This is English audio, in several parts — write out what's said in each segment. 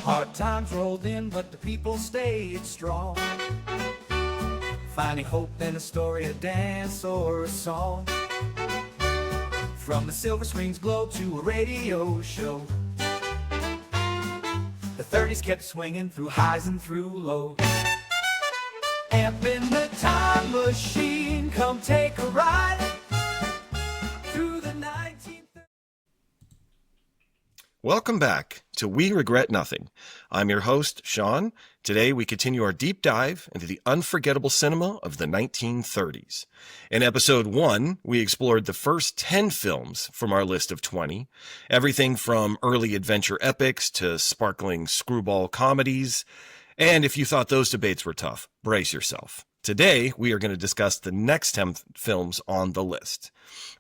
Hard times rolled in, but the people stayed strong, finding hope in a story, a dance, or a song. From the Silver Springs Globe to a radio show, the 30s kept swinging through highs and through lows. Amp in the time machine, come take a ride through the 1930s. Welcome back to We Regret Nothing. I'm your host, Sean. Today we continue our deep dive into the unforgettable cinema of the 1930s. In episode 1, we explored the first 10 films from our list of 20, everything from early adventure epics to sparkling screwball comedies. And if you thought those debates were tough, brace yourself. Today, we are going to discuss the next 10 films on the list.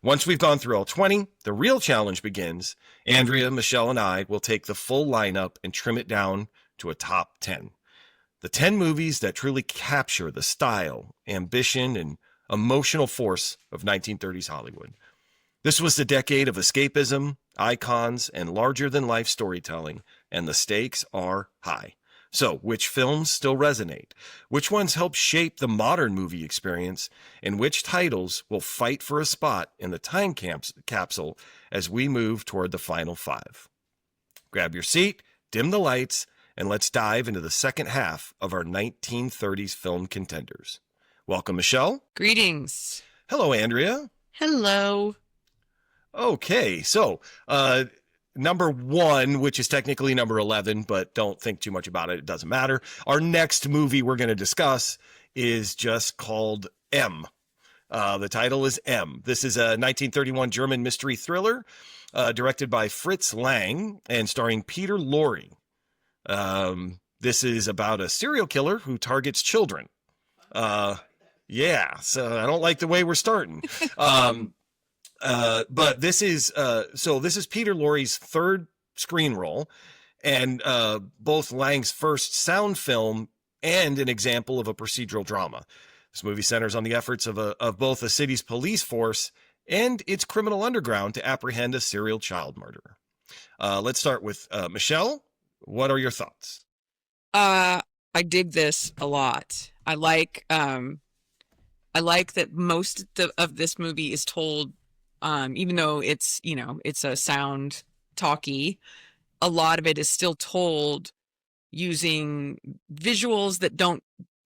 Once we've gone through all 20, the real challenge begins. Andrea, Michelle, and I will take the full lineup and trim it down to a top 10. The 10 movies that truly capture the style, ambition, and emotional force of 1930s Hollywood. This was the decade of escapism, icons, and larger-than-life storytelling, and the stakes are high. So, which films still resonate? Which ones help shape the modern movie experience? And which titles will fight for a spot in the time capsule as we move toward the final 5? Grab your seat, dim the lights, and let's dive into the second half of our 1930s film contenders. Welcome, Michelle. Greetings. Hello, Andrea. Hello. Okay, so, number 1, which is technically number 11, but don't think too much about it. It doesn't matter. Our next movie we're going to discuss is just called M. The title is M. This is a 1931 German mystery thriller directed by Fritz Lang and starring Peter Lorre. This is about a serial killer who targets children. Yeah, so I don't like the way we're starting. But this is this is Peter Lorre's third screen role, and both Lang's first sound film and an example of a procedural drama. This movie centers on the efforts of both a city's police force and its criminal underground to apprehend a serial child murderer. Let's start with Michelle. What are your thoughts? I dig this a lot. I like that most of this movie is told. Even though it's a sound talkie, a lot of it is still told using visuals that don't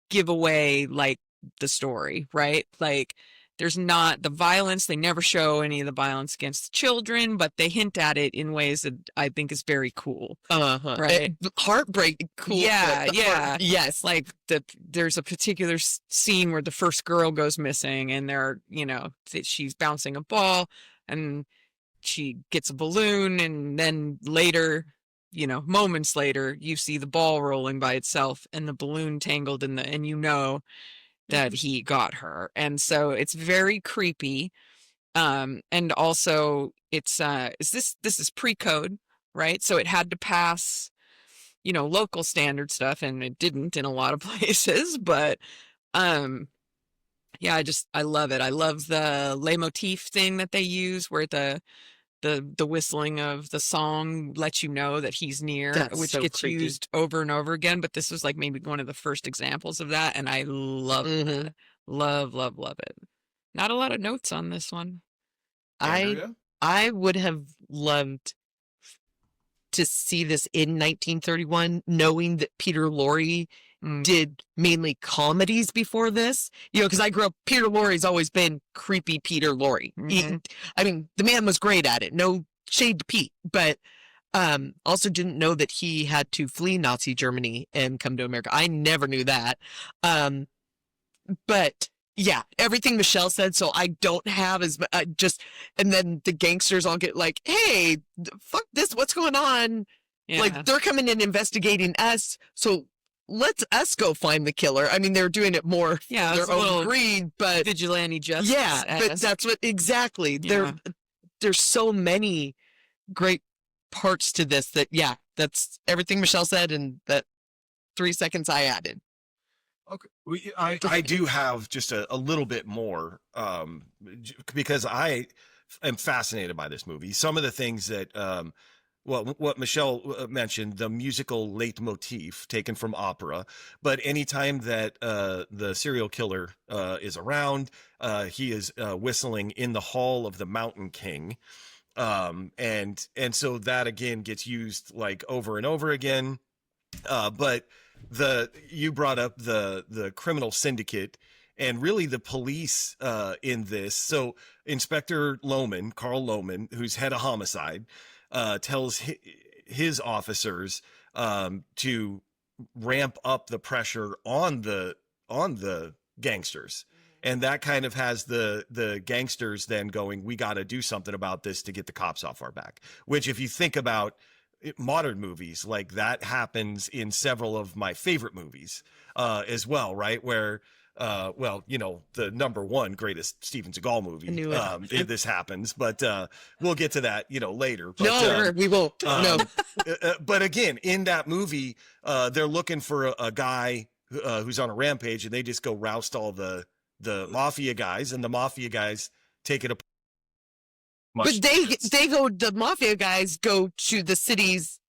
give away like the story, right? Like there's not the violence. They never show any of the violence against the children, but they hint at it in ways that I think is very cool. Right? Heartbreak cool. Yeah. Yes. Like there's a particular scene where the first girl goes missing and she's bouncing a ball and she gets a balloon, and then later, moments later, you see the ball rolling by itself and the balloon tangled in and that he got her. And so it's very creepy. And also it's this is pre-code, right? So it had to pass local standard stuff, and it didn't in a lot of places, but I love it. I love the leitmotif thing that they use where the whistling of the song lets you know that he's near. That's which so gets creepy. used over and over again, but this was like maybe one of the first examples of that, and I love it. Love it. Not a lot of notes on this one. Andrea? I would have loved to see this in 1931, knowing that Peter Lorre did mainly comedies before this, because I grew up, Peter Lorre's always been creepy Peter Lorre. The man was great at it. No shade to Pete, but also didn't know that he had to flee Nazi Germany and come to America. I never knew that. But yeah, everything Michelle said. So I don't have and then the gangsters all get like, hey, fuck this. What's going on? Yeah. Like they're coming in investigating us. So let's us go find the killer. I mean, they're doing it more for their own greed, but vigilante justice. Yeah, but that's what exactly. Yeah. There's so many great parts to this that's everything Michelle said, and that 3 seconds I added. Okay, I do have just a little bit more because I am fascinated by this movie. Some of the things that what Michelle mentioned, the musical leitmotif taken from opera. But anytime that the serial killer is around, he is whistling "In the Hall of the Mountain King," and so that again gets used like over and over again. But you brought up the criminal syndicate and really the police in this. So Inspector Lohman, Carl Lohman, who's head of homicide, tells his officers to ramp up the pressure on the gangsters. And that kind of has the gangsters then going, we got to do something about this to get the cops off our back. Which, if you think about modern movies, like that happens in several of my favorite movies as well, right? Where well, you know, the number one greatest Steven Seagal movie, this happens, but we'll get to that, you know, later. But, no, we won't. No. But again, in that movie, they're looking for a guy who's on a rampage, and they just go roust all the mafia guys, and the mafia guys take it apart. But the mafia guys go to the city's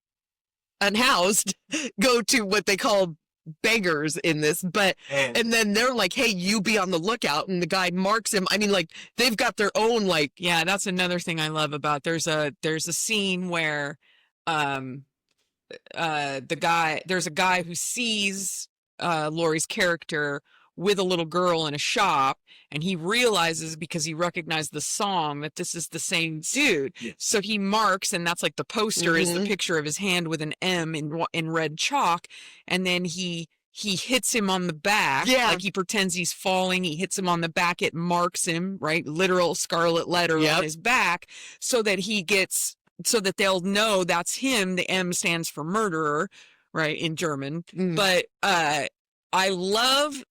unhoused, go to what they call beggars in this, but and then they're like, hey, you be on the lookout, and the guy marks him. I mean, like, they've got their own, like, yeah, that's another thing I love about there's a scene where there's a guy who sees Laurie's character with a little girl in a shop, and he realizes, because he recognized the song, that this is the same dude. Yes. So he marks, and that's like the poster is the picture of his hand with an M in red chalk, and then he hits him on the back. Yeah, like he pretends he's falling. He hits him on the back. It marks him, right? Literal scarlet letter on his back, so that they'll know that's him. The M stands for murderer, right, in German. But I love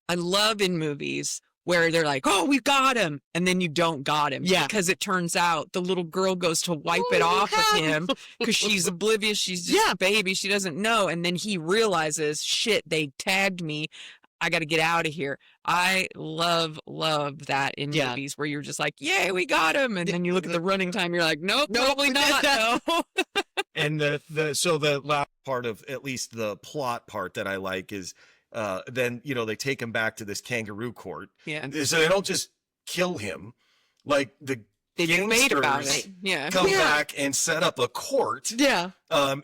in movies where they're like, oh, we got him, and then you don't got him. Yeah. Because it turns out the little girl goes to wipe it off of him because she's oblivious. She's just a baby. She doesn't know. And then he realizes, shit, they tagged me. I got to get out of here. I love that in movies where you're just like, yay, we got him. And then you look at the running time, you're like, nope, probably not. No. And so the last part of at least the plot part that I like is, then, you know, they take him back to this kangaroo court. Yeah. So they don't just kill him. Like, the gangsters come back and set up a court. Yeah.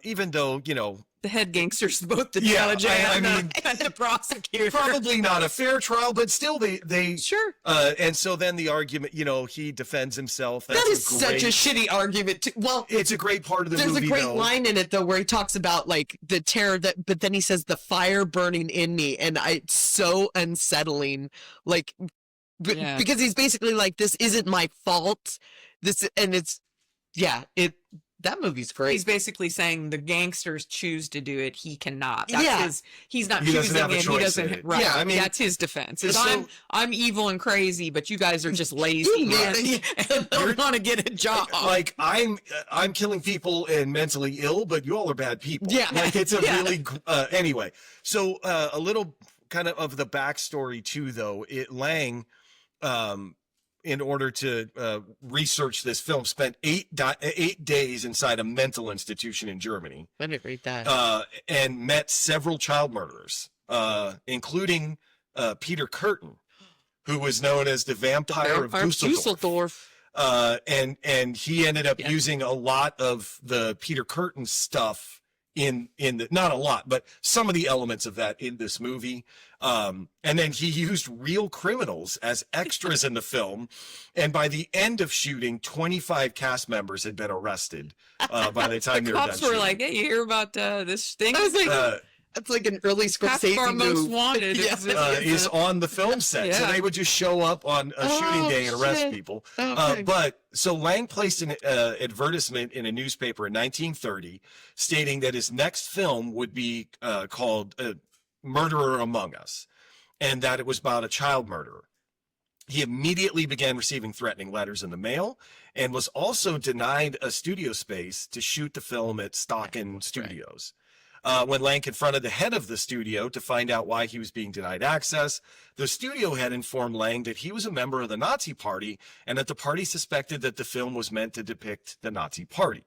Even though, you know, the head gangster's both the judge and the prosecutor. Probably not a fair trial, but still they sure. And so then the argument, you know, he defends himself. That is such a shitty argument. Well, it's a great part of the movie. There's a great line in it though where he talks about like the terror but then he says the fire burning in me, and it's so unsettling. Like, because he's basically like, this isn't my fault. That movie's great. He's basically saying the gangsters choose to do it. He cannot. That's he's not choosing it. He doesn't. Right. Yeah, I mean, that's his defense. I'm evil and crazy, but you guys are just lazy and don't want to get a job. Like, I'm killing people and mentally ill, but you all are bad people. Yeah. Like, it's a really anyway. So a little kind of the backstory too, though. Lang, in order to research this film, spent 8 days inside a mental institution in Germany. Let me read that. And met several child murderers, including Peter Curtin, who was known as the vampire of Dusseldorf. And he ended up using a lot of the Peter Curtin stuff in the, not a lot, but some of the elements of that in this movie. And then he used real criminals as extras in the film. And by the end of shooting, 25 cast members had been arrested by the time they were done shooting. The cops were like, hey, you hear about this thing? I was like, that's like an early Scorsese move. Most wanted is on the film set. So they would just show up on a shooting day and arrest people. Okay. But so Lang placed an advertisement in a newspaper in 1930 stating that his next film would be called Murderer Among Us, and that it was about a child murderer. He immediately began receiving threatening letters in the mail and was also denied a studio space to shoot the film at Stocken Studios. When Lang confronted the head of the studio to find out why he was being denied access, the studio head informed Lang that he was a member of the Nazi Party and that the party suspected that the film was meant to depict the Nazi Party.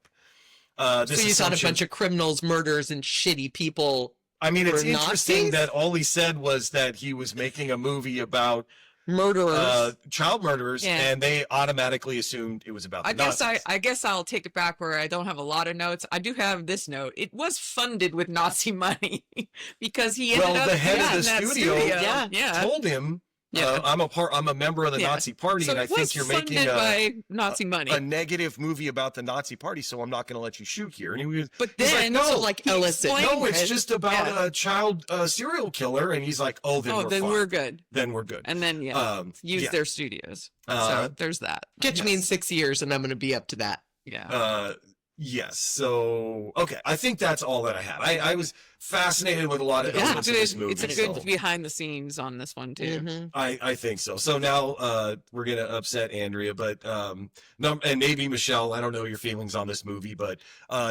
this So you thought a assumption- bunch of criminals, murderers, and shitty people I mean, it's were interesting Nazis? that all he said was that he was making a movie about murderers. child murderers, Yeah. and they automatically assumed it was about the I guess I'll take it back where I don't have a lot of notes. I do have this note. It was funded with Nazi money because he ended Well, up the head of in the that studio Yeah. told him, Yeah. I'm a member of the Yeah. Nazi Party, So and I it was think you're making funded by Nazi money. a negative movie about the Nazi Party, so I'm not going to let you shoot here. And he was, But he's then, like, no, so like he Ellison. explained no, it's it. just about Yeah. a child serial killer. And he's like, oh, then we're then fine. we're good. Then we're good. And then use yeah. their studios. Uh, So there's that. Catch me in 6 years, and I'm going to be up to that. Yeah. Yes. So, okay. I think that's all that I have. I was fascinated with a lot of It's elements of this movie. it's a good so behind the scenes on this one too. Mhm. I think so. So now we're going to upset Andrea, but and maybe Michelle, I don't know your feelings on this movie, but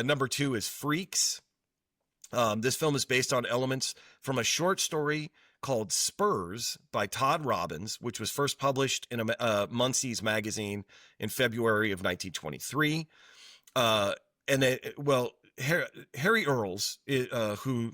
number 2 is Freaks. This film is based on elements from a short story called Spurs by Todd Robbins, which was first published in a Munsey's magazine in February of 1923. And then, well, Harry Earls, who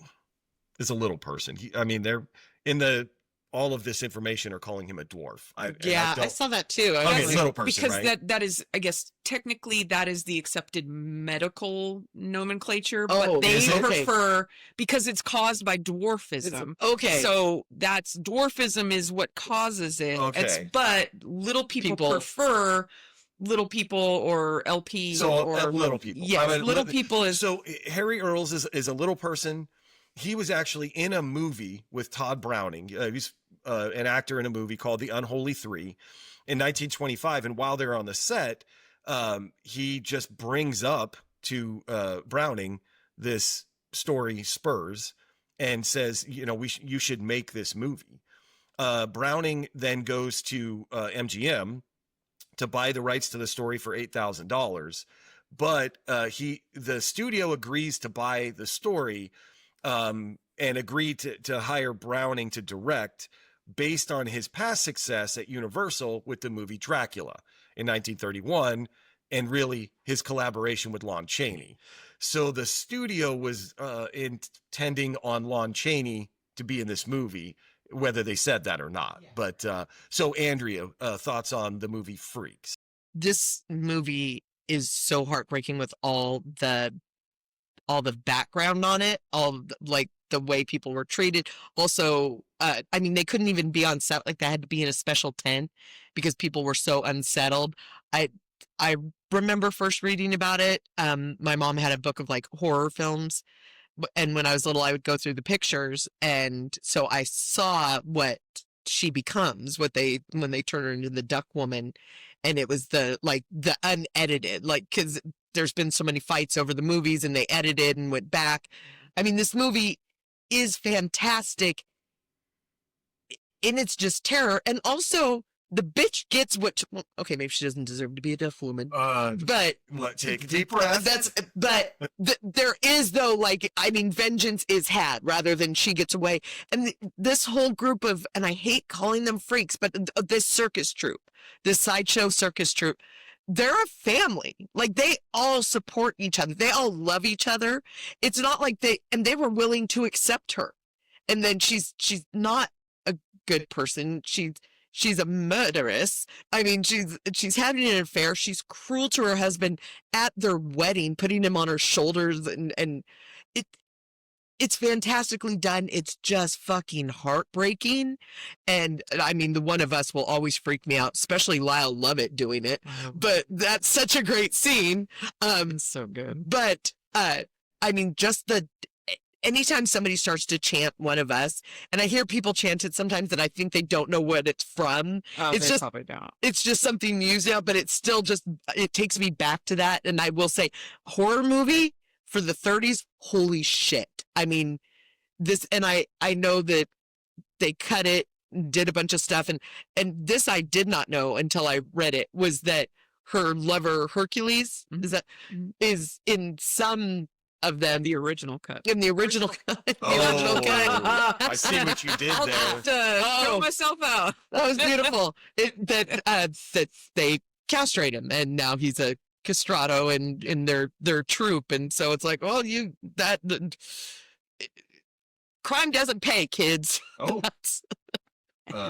is a little person. They're in all of this information are calling him a dwarf. I I saw that too. Okay, was little person, Because right? that is, I guess, technically that is the accepted medical nomenclature, Oh, but they is it? prefer because it's caused by dwarfism. okay. So that's dwarfism is what causes it. Okay. But little people prefer little people or LP or little people. Yes, little people is So Harry Earls is a little person. He was actually in a movie with Todd Browning. He's an actor in a movie called The Unholy Three in 1925. And while they're on the set, he just brings up to Browning this story, Spurs, and says, you should make this movie. Browning then goes to MGM to buy the rights to the story for $8,000. But the studio agrees to buy the story and agreed to hire Browning to direct based on his past success at Universal with the movie Dracula in 1931 and really his collaboration with Lon Chaney. So the studio was intending on Lon Chaney to be in this movie, whether they said that or not. Yeah. But so Andrea, thoughts on the movie Freaks? This movie is so heartbreaking with all the background on it, like the way people were treated. Also, they couldn't even be on set. Like they had to be in a special tent because people were so unsettled. I remember first reading about it. My mom had a book of like horror films. And when I was little, I would go through the pictures. And so I saw what she becomes, when they turn her into the duck woman. And it was the unedited, cause there's been so many fights over the movies and they edited and went back. This movie is fantastic and it's just terror. And also the bitch gets okay, maybe she doesn't deserve to be a deaf woman, but take a deep breath. There is though, vengeance is had rather than she gets away. And this whole group of, and I hate calling them freaks, but this circus troupe, this sideshow circus troupe, they're a family. They all support each other. They all love each other. It's not like they were willing to accept her. And then she's not a good person. She's a murderess. She's having an affair. She's cruel to her husband at their wedding, putting him on her shoulders, and it's fantastically done. It's just fucking heartbreaking. And the one of us will always freak me out, especially Lyle Lovett doing it. But that's such a great scene. It's so good. But just anytime somebody starts to chant One of Us, and I hear people chant it sometimes that I think they don't know what it's from. It's just probably don't. It's just something used now, but it's still it takes me back to that. And I will say, horror movie for the 30s, holy shit. This, and I know that they cut it, did a bunch of stuff, and this I did not know until I read it, was that her lover Hercules is in some of them, the original cut. in the original cut. I see what you did I'll there. have to throw myself out. That was beautiful. That they castrate him, and now he's a castrato in their troupe, and so it's like, well, crime doesn't pay, kids. Oh.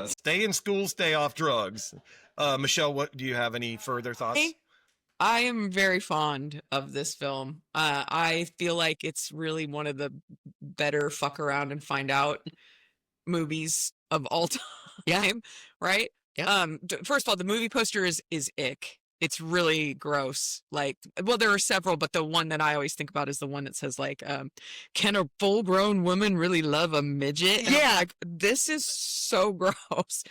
Stay in school, stay off drugs. Michelle, what do you have any further thoughts? I am very fond of this film. I feel like it's really one of the better fuck around and find out movies of all time. Yeah. Right? Yeah. First of all, the movie poster is ick. It's really gross. Like, well, there are several, but the one that I always think about is the one that says like, can a full grown woman really love a midget? And Yeah. I'm like, this is so gross.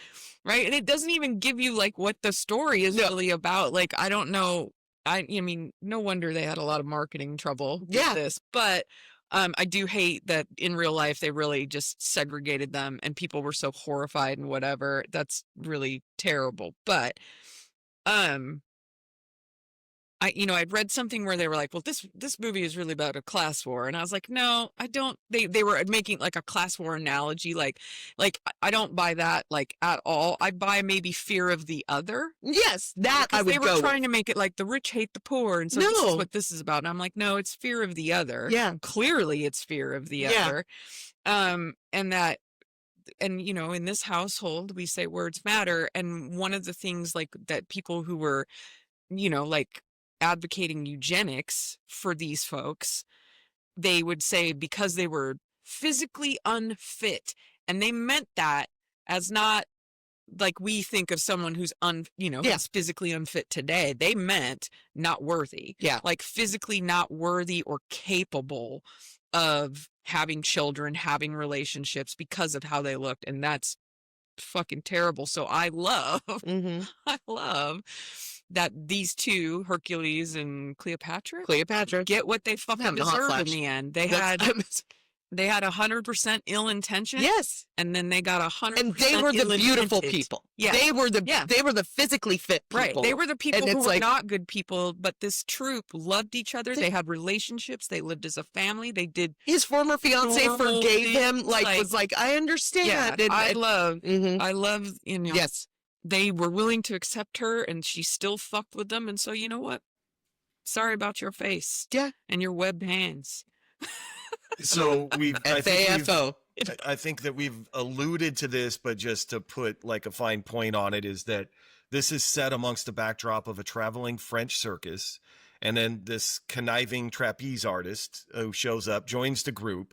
Right. And it doesn't even give you like what the story is really about. Like, I don't know. I mean, no wonder they had a lot of marketing trouble with this, but I do hate that in real life they really just segregated them and people were so horrified and whatever. That's really terrible. But I'd read something where they were like, well, this movie is really about a class war. And I was like, no, I don't. They were making like a class war analogy. Like I don't buy that like at all. I buy maybe fear of the other. Yes, that I would they were go trying to make it like the rich hate the poor. And so this is what this is about. And I'm like, no, it's fear of the other. Yeah. Clearly it's fear of the other. And that, and in this household, we say words matter. And one of the things like that people who were, like advocating eugenics for these folks, they would say because they were physically unfit, and they meant that as not like we think of someone who's who's physically unfit today. They meant not worthy. Yeah. Like physically not worthy or capable of having children, having relationships because of how they looked. And that's fucking terrible. So I love that these two, Hercules and Cleopatra, get what they fucking deserve in the end. They had 100% ill intention. Yes. And then they got 100%. And they were the beautiful people. Yeah. They were the physically fit people. Right. They were the people who were like, not good people, but this troupe loved each other. They had relationships. They lived as a family. They did. His former fiance forgave him. Was like, I understand. Yeah, and, I love, Yes. They were willing to accept her and she still fucked with them. And so, you know what? Sorry about your face. Yeah. And your webbed hands. So I think that we've alluded to this, but just to put like a fine point on it is that this is set amongst the backdrop of a traveling French circus. And then this conniving trapeze artist who shows up, joins the group,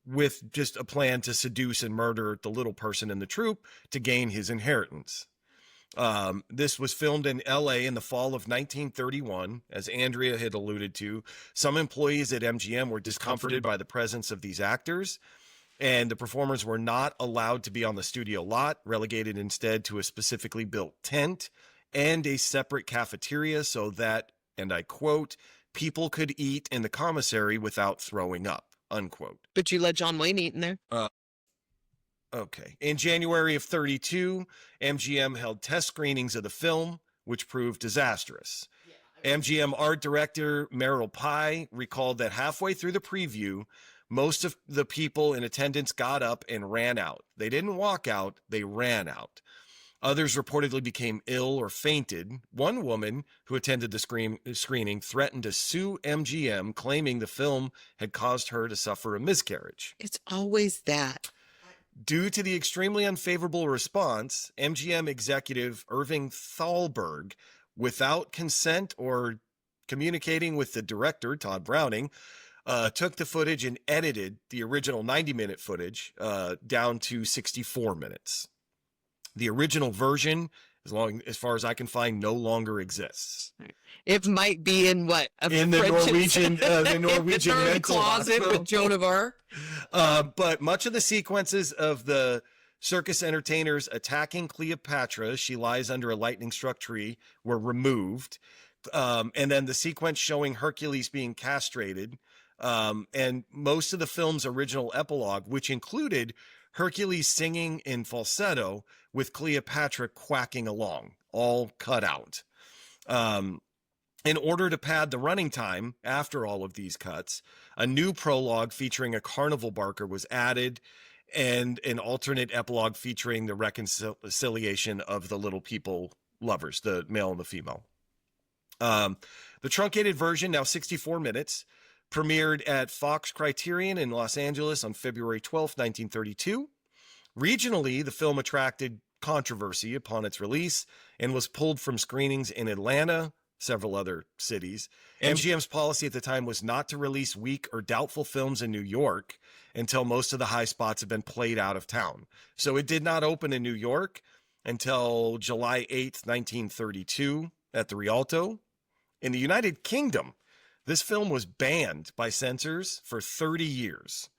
with just a plan to seduce and murder the little person in the troupe to gain his inheritance. This was filmed in LA in the fall of 1931. As Andrea had alluded to, some employees at MGM were discomforted by the presence of these actors, and the performers were not allowed to be on the studio lot, relegated instead to a specifically built tent and a separate cafeteria so that, and I quote, people could eat in the commissary without throwing up, unquote. But you let John Wayne eat in there? Okay. In January of 32, MGM held test screenings of the film, which proved disastrous. MGM art director Merrill Pye recalled that halfway through the preview, most of the people in attendance got up and ran out. They didn't walk out, they ran out. Others reportedly became ill or fainted. One woman who attended the screening threatened to sue MGM, claiming the film had caused her to suffer a miscarriage. It's always that. Due to the extremely unfavorable response, MGM executive Irving Thalberg, without consent or communicating with the director, Todd Browning, took the footage and edited the original 90-minute footage down to 64 minutes. The original version, as far as I can find, no longer exists. It might be in what? In the Norwegian mental closet hospital with Joan of Arc. But much of the sequences of the circus entertainers attacking Cleopatra, she lies under a lightning-struck tree, were removed. And then the sequence showing Hercules being castrated, and most of the film's original epilogue, which included Hercules singing in falsetto with Cleopatra quacking along, all cut out. In order to pad the running time after all of these cuts, a new prologue featuring a carnival barker was added, and an alternate epilogue featuring the reconciliation of the little people lovers, the male and the female. The truncated version, now 64 minutes, premiered at Fox Criterion in Los Angeles on February 12th, 1932. Regionally, the film attracted controversy upon its release and was pulled from screenings in Atlanta, several other cities. MGM's policy at the time was not to release weak or doubtful films in New York until most of the high spots had been played out of town. So it did not open in New York until July 8th, 1932 at the Rialto. In the United Kingdom, this film was banned by censors for 30 years.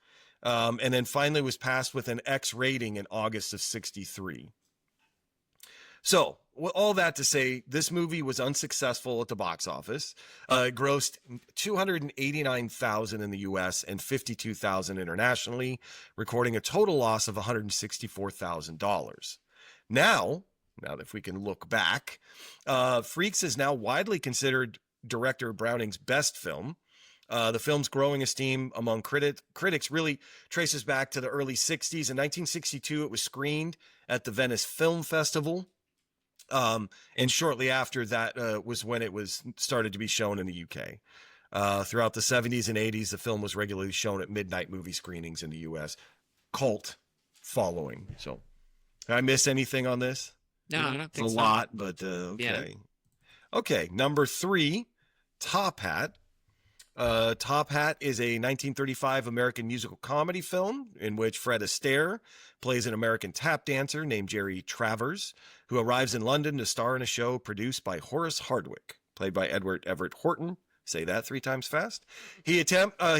And then finally was passed with an X rating in August of 63. So, all that to say, this movie was unsuccessful at the box office. It grossed $289,000 in the U.S. and $52,000 internationally, recording a total loss of $164,000. Now that if we can look back, Freaks is now widely considered director Browning's best film. The film's growing esteem among critics really traces back to the early 60s. In 1962, it was screened at the Venice Film Festival. And shortly after that was when it was started to be shown in the UK. Throughout the 70s and 80s, the film was regularly shown at midnight movie screenings in the US. Cult following. So, did I miss anything on this? No, I don't think it's a so. lot, but okay. Yeah. Okay, number 3, Top Hat. Top Hat is a 1935 American musical comedy film in which Fred Astaire plays an American tap dancer named Jerry Travers, who arrives in London to star in a show produced by Horace Hardwick, played by Edward Everett Horton. Say that 3 times fast. He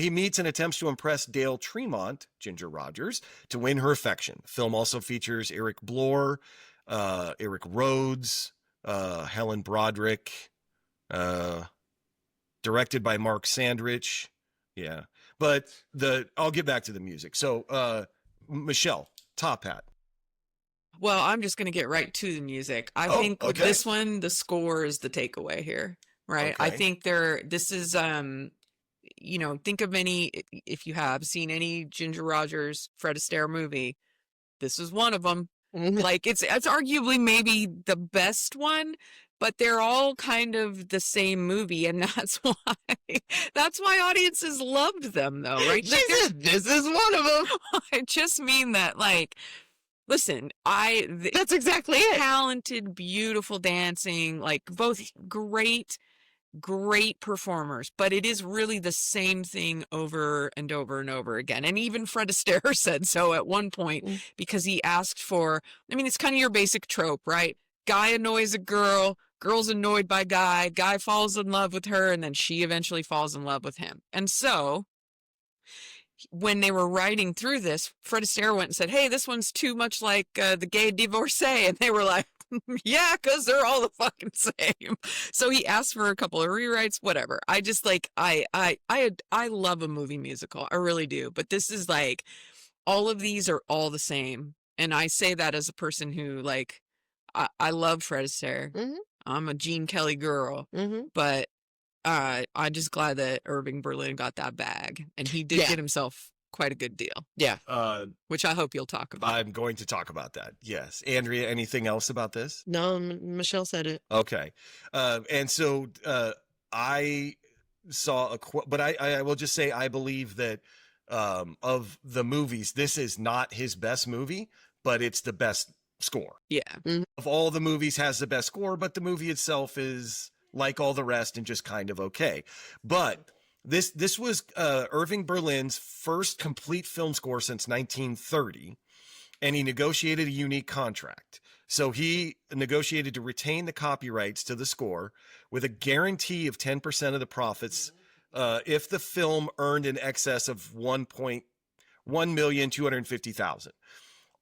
meets and attempts to impress Dale Tremont, Ginger Rogers, to win her affection. The film also features Eric Blore, Eric Rhodes, Helen Broderick, directed by Mark Sandrich. Yeah. But I'll get back to the music. So, Michelle, Top Hat. Well, I'm just going to get right to the music. I think with this one, the score is the takeaway here, right? Okay. I think this is, think of if you have seen any Ginger Rogers, Fred Astaire movie, this is one of them. Like it's arguably maybe the best one, but they're all kind of the same movie, and that's why audiences loved them, though, right? This is one of them. I just mean that, like, listen, that's exactly it. Talented, beautiful dancing, like both great performers, but it is really the same thing over and over and over again. And even Fred Astaire said so at one point, because he asked for, it's kind of your basic trope, right? Guy annoys a girl, girl's annoyed by guy falls in love with her, and then she eventually falls in love with him. And so when they were writing through this, Fred Astaire went and said, hey, this one's too much like the gay divorcee. And they were like, yeah, because they're all the fucking same. So he asked for a couple of rewrites, whatever. I just I love a movie musical. I really do. But this is like, all of these are all the same. And I say that as a person who, like, I love Fred Astaire. Mm-hmm. I'm a Gene Kelly girl. Mm-hmm. But I'm just glad that Irving Berlin got that bag. And he did get himself quite a good deal. Yeah. Which I hope you'll talk about. I'm going to talk about that. Yes. Andrea, anything else about this? No, Michelle said it. Okay. And so I saw a quote, but I will just say, I believe that of the movies, this is not his best movie, but it's the best score. Yeah. Mm-hmm. Of all the movies has the best score, but the movie itself is like all the rest and just kind of okay. But this was Irving Berlin's first complete film score since 1930, and he negotiated a unique contract. So he negotiated to retain the copyrights to the score with a guarantee of 10% of the profits if the film earned in excess of $1,250,000.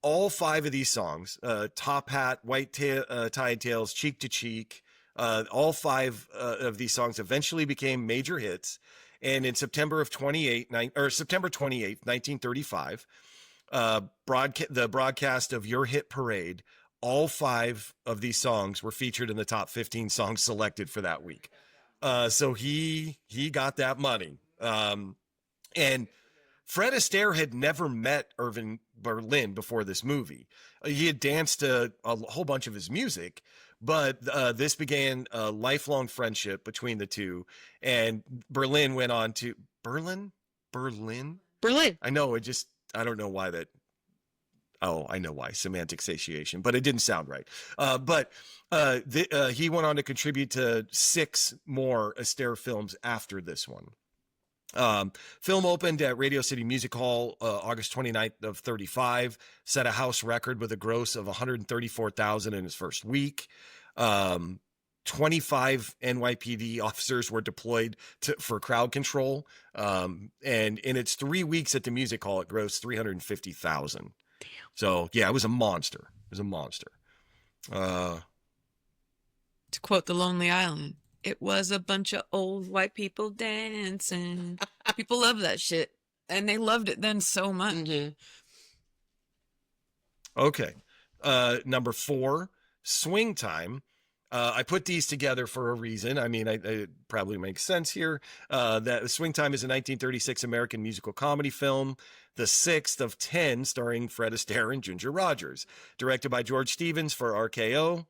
All 5 of these songs, Top Hat, Tide Tales, Cheek to Cheek, all 5 of these songs eventually became major hits. And in September 28th, 1935, the broadcast of Your Hit Parade, all 5 of these songs were featured in the top 15 songs selected for that week. So he got that money. And Fred Astaire had never met Irving Berlin before this movie. He had danced a whole bunch of his music, But this began a lifelong friendship between the two, and Berlin went on to Berlin. I know I don't know why that. Oh, I know why. Semantic satiation, but it didn't sound right. He went on to contribute to 6 more Astaire films after this one. Film opened at Radio City Music Hall August 29th of 35, set a house record with a gross of $134,000 in its first week. 25 NYPD officers were deployed for crowd control. And in its 3 weeks at the music hall, it grossed $350,000. So yeah, it was a monster. To quote The Lonely Island, it was a bunch of old white people dancing. People love that shit. And they loved it then so much. Mm-hmm. Okay. Number 4, Swing Time. I put these together for a reason. I mean, it probably makes sense here. That Swing Time is a 1936 American musical comedy film, the 6th of 10 starring Fred Astaire and Ginger Rogers. Directed by George Stevens for RKO.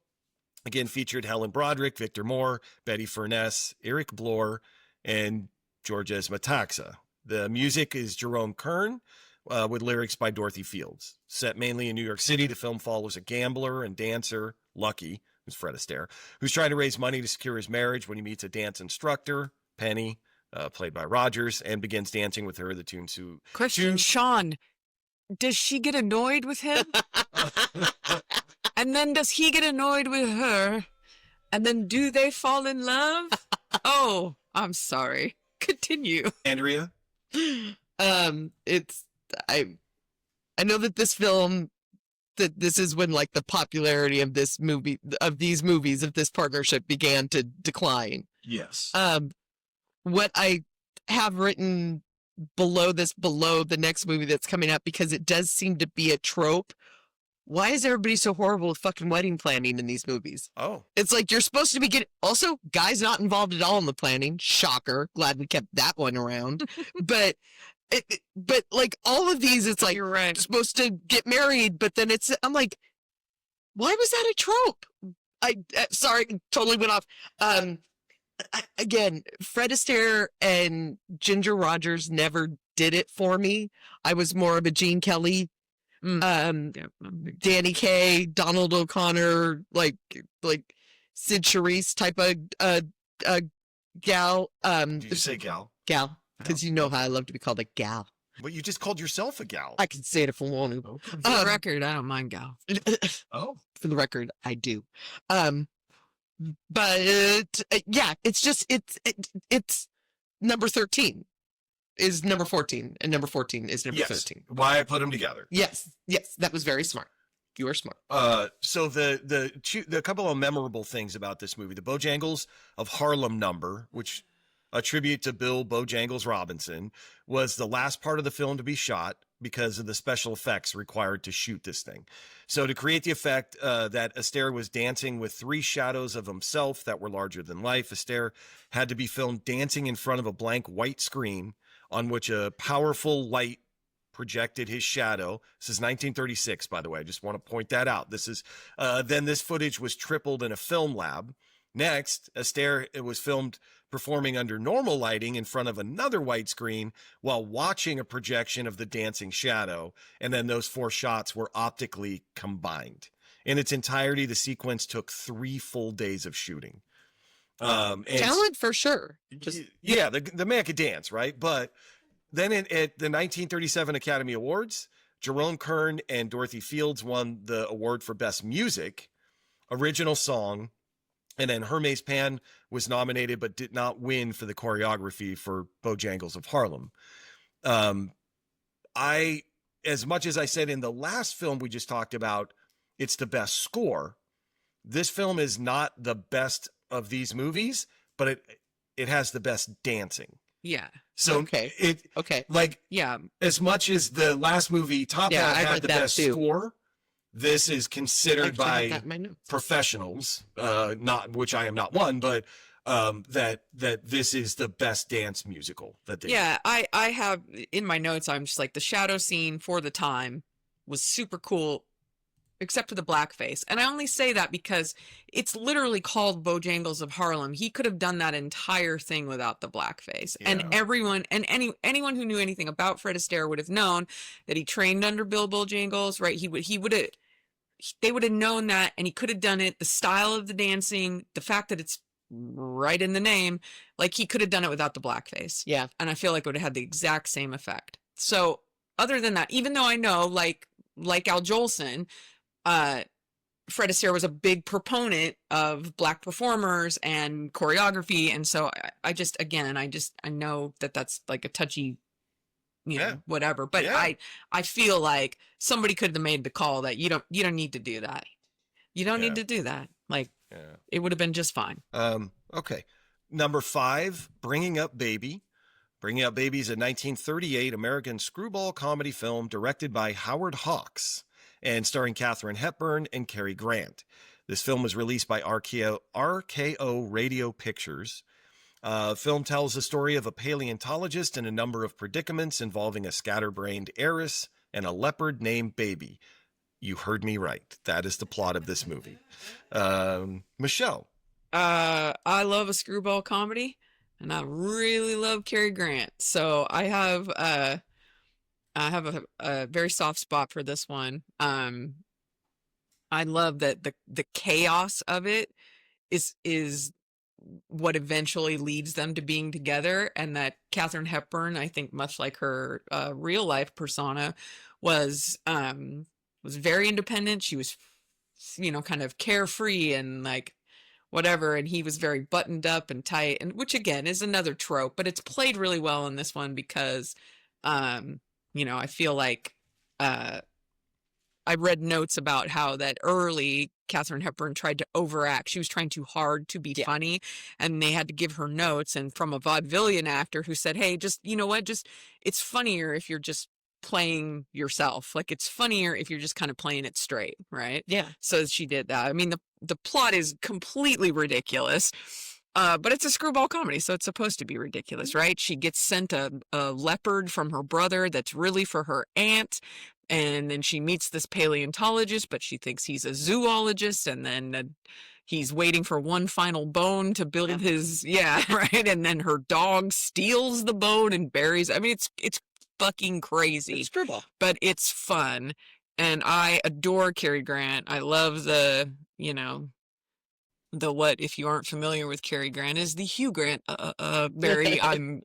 Again, featured Helen Broderick, Victor Moore, Betty Furness, Eric Blore, and Georges Metaxa. The music is Jerome Kern, with lyrics by Dorothy Fields. Set mainly in New York City, the film follows a gambler and dancer, Lucky, who's Fred Astaire, who's trying to raise money to secure his marriage when he meets a dance instructor, Penny, played by Rogers, and begins dancing with her. The tune to Question, Sean, does she get annoyed with him? And then does he get annoyed with her? And then do they fall in love? Oh, I'm sorry. Continue. Andrea? It's I know that this film, that this is when like the popularity of this movie, of these movies, of this partnership began to decline. Yes. What I have written below the next movie that's coming up, because it does seem to be a trope. Why is everybody so horrible with fucking wedding planning in these movies? Oh. It's like you're supposed to be getting, also, guys not involved at all in the planning. Shocker. Glad we kept that one around. But like all of these, it's like You're right. supposed to get married, but then I'm like, why was that a trope? Sorry, totally went off. Again, Fred Astaire and Ginger Rogers never did it for me. I was more of a Gene Kelly, Danny Kaye, Donald O'Connor, like Sid Charisse type of gal. Did you say gal? Gal, because you know how I love to be called a gal. But you just called yourself a gal. I can say it if I want to. For the record, I don't mind gal. Oh. For the record, I do. But yeah, it's just it's number 13 is number 14, and number 14 is number 13. Why I put them together. Yes, that was very smart. You are smart. So the couple of memorable things about this movie: the Bojangles of Harlem number, which a tribute to Bill Bojangles Robinson, was the last part of the film to be shot because of the special effects required to shoot this thing. So to create the effect that Astaire was dancing with 3 shadows of himself that were larger than life, Astaire had to be filmed dancing in front of a blank white screen on which a powerful light projected his shadow. This is 1936, by the way. I just want to point that out. This is then this footage was tripled in a film lab. Next, Astaire was filmed performing under normal lighting in front of another white screen while watching a projection of the dancing shadow, and then those 4 shots were optically combined. In its entirety, the sequence took 3 full days of shooting. Talent for sure. The man could dance, right? But then at the 1937 Academy Awards, Jerome Kern and Dorothy Fields won the award for Best Music, Original Song, and then Hermes Pan was nominated but did not win for the choreography for Bojangles of Harlem. As much as I said in the last film we just talked about, it's the best score. This film is not the best of these movies, but it has the best dancing. Yeah. So okay. Like, Yeah. as much as the last movie, Top Hat, I had read the that best too. score, this is considered Actually, I by have that in my notes. professionals, not which I am not one, but that this is the best dance musical that they Yeah, I have in my notes, I'm just like, the shadow scene for the time was super cool. except for the blackface. And I only say that because it's literally called Bojangles of Harlem. He could have done that entire thing without the blackface. And Yeah. everyone, and anyone who knew anything about Fred Astaire would have known that he trained under Bill Bojangles, right? They would have known that, and he could have done it. The style of the dancing, the fact that it's right in the name, like he could have done it without the blackface. Yeah. And I feel like it would have had the exact same effect. So other than that, even though I know, like Al Jolson, Fred Astaire was a big proponent of Black performers and choreography. And so I know that that's like a touchy, whatever. But Yeah. I feel like somebody could have made the call that you don't need to do that. You don't need to do that. Like, it would have been just fine. Okay. Number 5, Bringing Up Baby. Bringing Up Baby is a 1938 American screwball comedy film directed by Howard Hawks and starring Katharine Hepburn and Cary Grant. This film was released by RKO Radio Pictures. Film tells the story of a paleontologist and a number of predicaments involving a scatterbrained heiress and a leopard named Baby. You heard me right. That is the plot of this movie. Michelle. I love a screwball comedy, and I really love Cary Grant. So I have a very soft spot for this one. I love that the chaos of it is what eventually leads them to being together, and that Katharine Hepburn, I think, much like her real life persona, was very independent. She was, kind of carefree and like whatever, and he was very buttoned up and tight, and which again is another trope, but it's played really well in this one because I feel like I read notes about how that early Katharine Hepburn tried to overact. She was trying too hard to be funny, and they had to give her notes, and from a vaudevillian actor who said, hey, just, it's funnier if you're just playing yourself. Like, it's funnier if you're just kind of playing it straight, right? Yeah. So she did that. I mean, the plot is completely ridiculous, but it's a screwball comedy, so it's supposed to be ridiculous, right? She gets sent a leopard from her brother that's really for her aunt, and then she meets this paleontologist, but she thinks he's a zoologist, and then he's waiting for one final bone to build his, right? And then her dog steals the bone and buries. I mean, it's fucking crazy. It's screwball. But it's fun, and I adore Cary Grant. I love the what, if you aren't familiar with Cary Grant, is the Hugh Grant, very, I'm,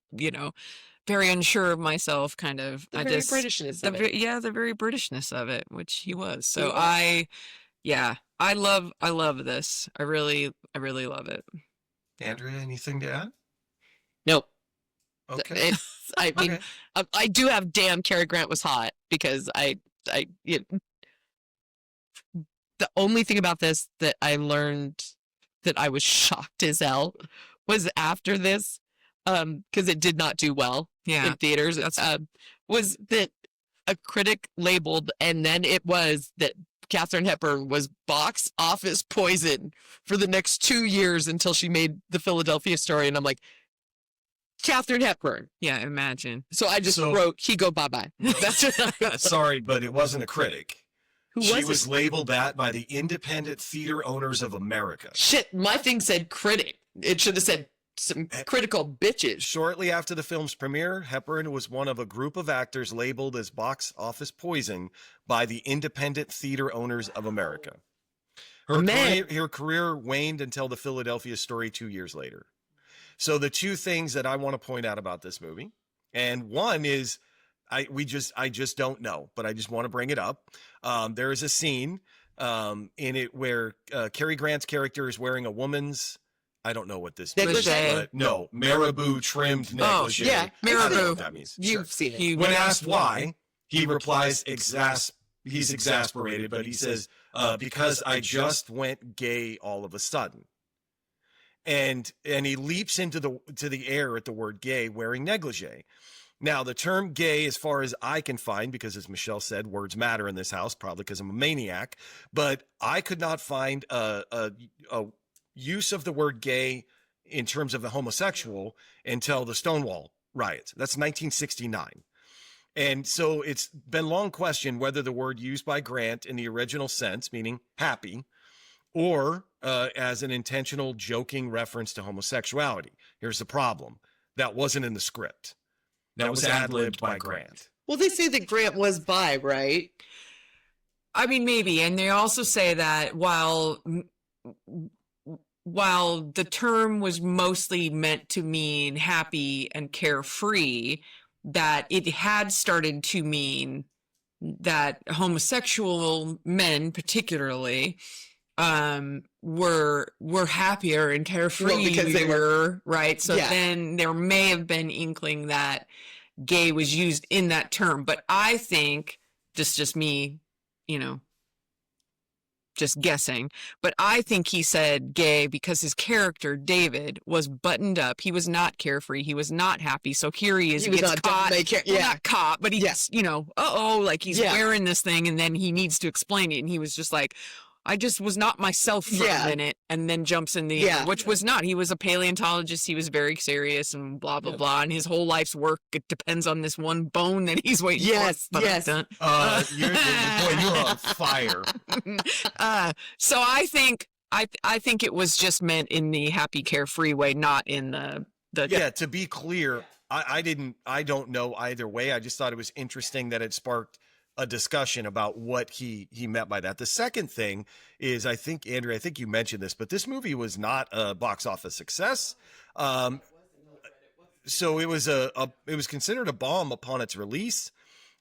very unsure of myself, kind of. The very Britishness of it. The very Britishness of it, which he was. So He was. I love this. I really love it. Andrea, anything to add? Nope. Okay. I mean, Okay. I do have damn Cary Grant was hot, because the only thing about this that I learned that I was shocked as hell was after this, because it did not do well in theaters, was that a critic labeled, and then it was that Katharine Hepburn was box office poison for the next 2 years until she made the Philadelphia Story, and I'm like, Katharine Hepburn. Yeah, imagine. So I just wrote, he go bye-bye. That's what Sorry, but it wasn't a critic. Who She was it? was labeled that by the Independent Theater Owners of America. Shit, my thing said critic. It should have said some critical bitches. Shortly after the film's premiere, Hepburn was one of a group of actors labeled as box office poison by the Independent Theater Owners of America. Her career waned until the Philadelphia Story 2 years later. So the two things that I want to point out about this movie, and one is I just don't know, but I just want to bring it up. There is a scene in it where Cary Grant's character is wearing a woman's, I don't know what this means, but no, marabou trimmed negligee. Yeah, I don't know marabou. what that means. You've seen it. When asked why, he replies, he's exasperated, but he says, because I just went gay all of a sudden. And he leaps into the air at the word gay wearing negligee. Now, the term gay, as far as I can find, because as Michelle said, words matter in this house, probably because I'm a maniac, but I could not find a use of the word gay in terms of the homosexual until the Stonewall riots. That's 1969. And so it's been long questioned whether the word used by Grant in the original sense, meaning happy, or as an intentional joking reference to homosexuality. Here's the problem. That wasn't in the script. That was ad-libbed by Grant. Well, they say that Grant was bi, right? I mean, maybe. And they also say that while the term was mostly meant to mean happy and carefree, that it had started to mean that homosexual men particularly were happier and carefree because they were right. So then there may have been inkling that gay was used in that term, but I think this is just me, just guessing, but I think he said gay because his character David was buttoned up. He was not carefree. He was not happy. So here he is. He was gets not caught. well, not caught, but he's like he's wearing this thing, and then he needs to explain it, and he was just like, I just was not myself for a minute, and then jumps in the air, which was not. He was a paleontologist. He was very serious and blah, blah, blah. And his whole life's work, it depends on this one bone that he's waiting for. Yes. You're on fire. So I think it was just meant in the happy, carefree way, not in the. Yeah, to be clear, I don't know either way. I just thought it was interesting that it sparked a discussion about what he meant by that. The second thing is, I think, Andrew, you mentioned this, but this movie was not a box office success. So it was it was considered a bomb upon its release.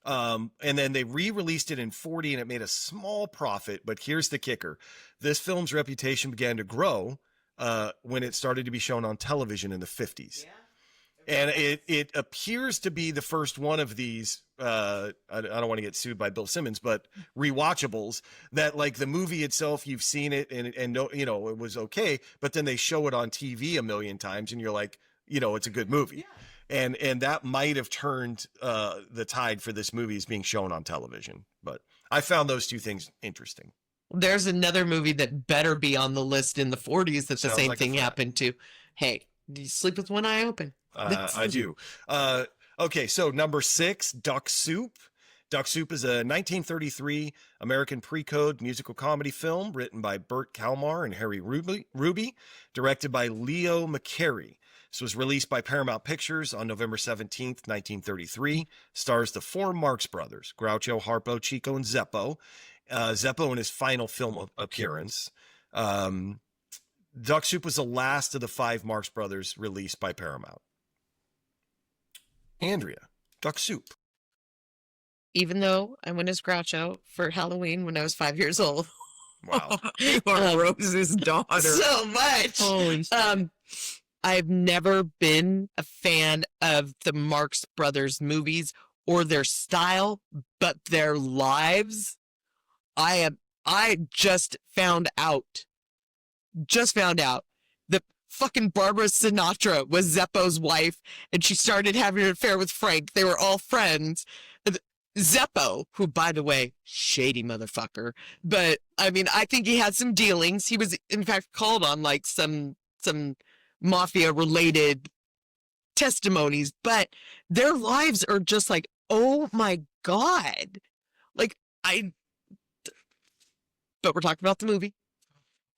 And then they re-released it in 40 and it made a small profit. But here's the kicker. This film's reputation began to grow when it started to be shown on television in the 50s. Yeah. And it appears to be the first one of these, I don't want to get sued by Bill Simmons, but rewatchables that, like, the movie itself, you've seen it and know, it was okay, but then they show it on TV a million times and you're like, it's a good movie. Yeah. And that might have turned the tide for this movie as being shown on television. But I found those two things interesting. There's another movie that better be on the list in the 40s that the same thing happened to. Hey, do you sleep with one eye open? I do. Okay, so number 6, Duck Soup. Duck Soup is a 1933 American pre-code musical comedy film written by Burt Kalmar and Harry Ruby, directed by Leo McCarey. This was released by Paramount Pictures on November 17th, 1933. Stars the 4 Marx Brothers, Groucho, Harpo, Chico, and Zeppo. Zeppo in his final film appearance. Duck Soup was the last of the 5 Marx Brothers released by Paramount. Andrea, Duck Soup. Even though I went as Groucho for Halloween when I was 5 years old. Wow. You are Rose's daughter. So much. Holy I've never been a fan of the Marx Brothers movies or their style, but their lives. I just found out that fucking Barbara Sinatra was Zeppo's wife, and she started having an affair with Frank. They were all friends. Zeppo, who, by the way, shady motherfucker, but I mean, I think he had some dealings. He was, in fact, called on like some mafia related testimonies, but their lives are just like, oh my God. But we're talking about the movie.